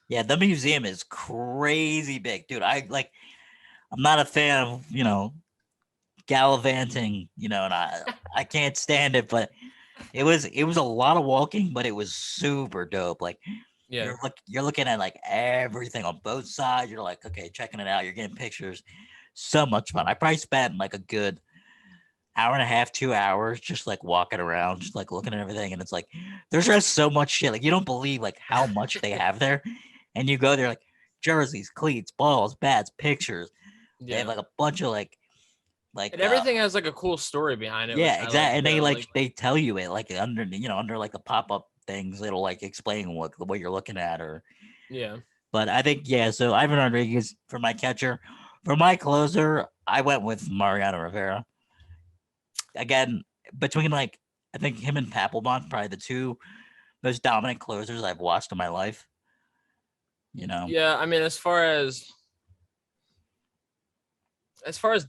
Yeah, the museum is crazy big, dude. I like. I'm not a fan of gallivanting, and I can't stand it, but it was a lot of walking, but it was super dope. Like yeah. you're looking at like everything on both sides. You're like, okay, checking it out. You're getting pictures. So much fun. I probably spent like a good hour and a half, 2 hours just like walking around, just like looking at everything. And it's like there's just so much shit. Like you don't believe like how much they have there. And you go there like jerseys, cleats, balls, bats, pictures. They have Yeah. like a bunch of And everything has like a cool story behind it, which yeah, I like exactly. And too. Like, they tell you it like under under like the pop up things. It'll like explain what you're looking at or. yeah. But I think yeah. So Ivan Rodriguez for my catcher, for my closer, I went with Mariano Rivera. Again, between like I think him and Papelbon, probably the two most dominant closers I've watched in my life. You know, Yeah. I mean, as far as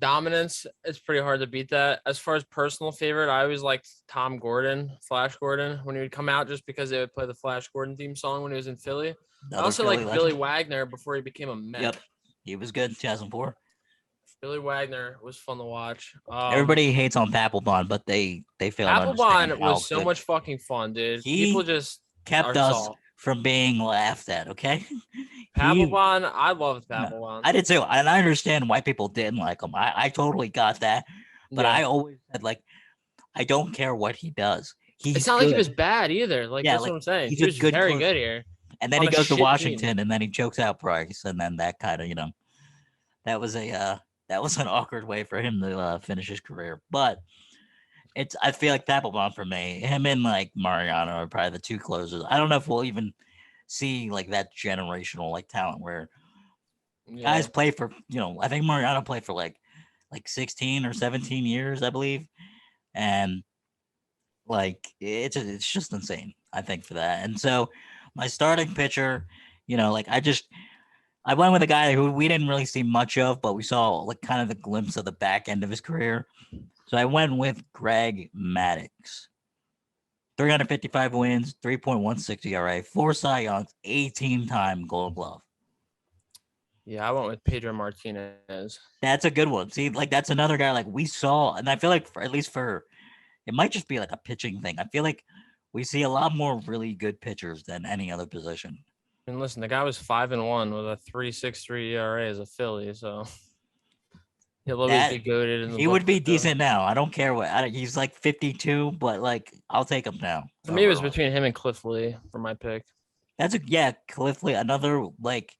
dominance, it's pretty hard to beat that. As far as personal favorite, I always liked Tom Gordon, Flash Gordon, when he would come out just because they would play the Flash Gordon theme song when he was in Philly. I another also Philly liked Billy legend. Wagner before he became a Met. Yep, he was good. 2004. Billy Wagner was fun to watch. Everybody hates on Papelbon, but they fail to understand Applebaum how was so good much fucking fun, dude. People he just kept are us soft. from being laughed at. Okay, he Papelbon, I loved no, Papelbon. I did too, and I understand why people didn't like him. I totally got that, but Yeah. I always said like I don't care what he does. It's He's not like he good. was bad either. Like Yeah, that's what like I'm saying. he's He a was good very good closer. here And then on he a goes to shit team. Washington, and then he chokes out Price, and then that kind of that was a that was an awkward way for him to finish his career. But it's I feel like Papelbon for me, him and like Mariano are probably the two closers. I don't know if we'll even see like that generational like talent where guys Yeah. play for I think Mariano played for like 16 or 17 years, I believe, and like it's just insane. I think for that, and so my starting pitcher, like I went with a guy who we didn't really see much of, but we saw like kind of the glimpse of the back end of his career. So I went with Greg Maddux. 355 wins, 3.16 ERA, four Cy Youngs, 18-time Gold Glove. Yeah, I went with Pedro Martinez. That's a good one. See, like that's another guy like we saw, and I feel like at least for it might just be like a pitching thing. I feel like we see a lot more really good pitchers than any other position. I mean, listen, the guy was 5-1 with a 3.63 ERA as a Philly, so he'll always be That goated in the he book would for be sure. decent now. I don't care what. He's like 52, but like I'll take him now For me, it was overall. between him and Cliff Lee for my pick. That's a yeah, Cliff Lee, another like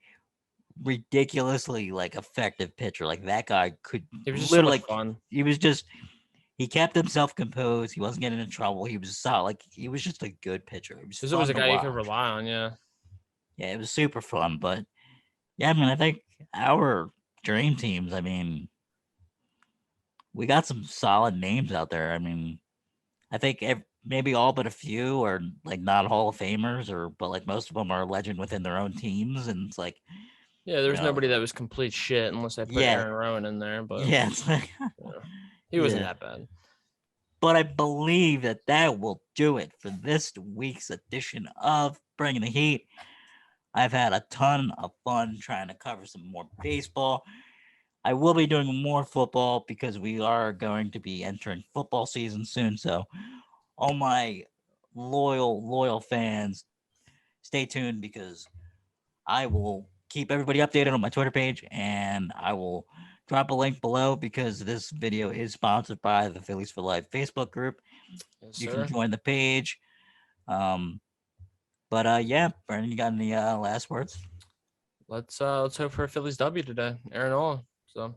ridiculously like effective pitcher. Like that guy could He was just so much literally. fun. He was just he kept himself composed. He wasn't getting in trouble. He was solid. Like he was just a good pitcher. It was There's always fun a to guy you can watch. rely on. Yeah. Yeah, it was super fun. But yeah, I mean, I think our dream teams. I mean, we got some solid names out there. I mean, I think maybe all but a few are like not Hall of Famers, or but like most of them are legend within their own teams, and it's like Yeah, there you was know, nobody that was complete shit unless I put yeah, Aaron Rowan in there, but yeah, it's like yeah, he wasn't yeah. that bad. But I believe that that will do it for this week's edition of Bringing the Heat. I've had a ton of fun trying to cover some more baseball. I will be doing more football because we are going to be entering football season soon. So, all my loyal fans, stay tuned because I will keep everybody updated on my Twitter page and I will drop a link below because this video is sponsored by the Phillies for Life Facebook group. Yes, You can sir. join the page. Um, but yeah, Brandon, you got any last words? Let's hope for a Phillies W today. Aaron Nola. So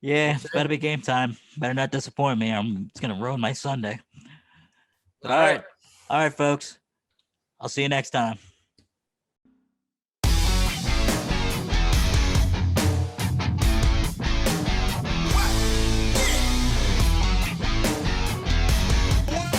Yeah, we'll it's see. better be game time. Better not disappoint me. It's gonna ruin my Sunday. But All right. all right, folks. I'll see you next time.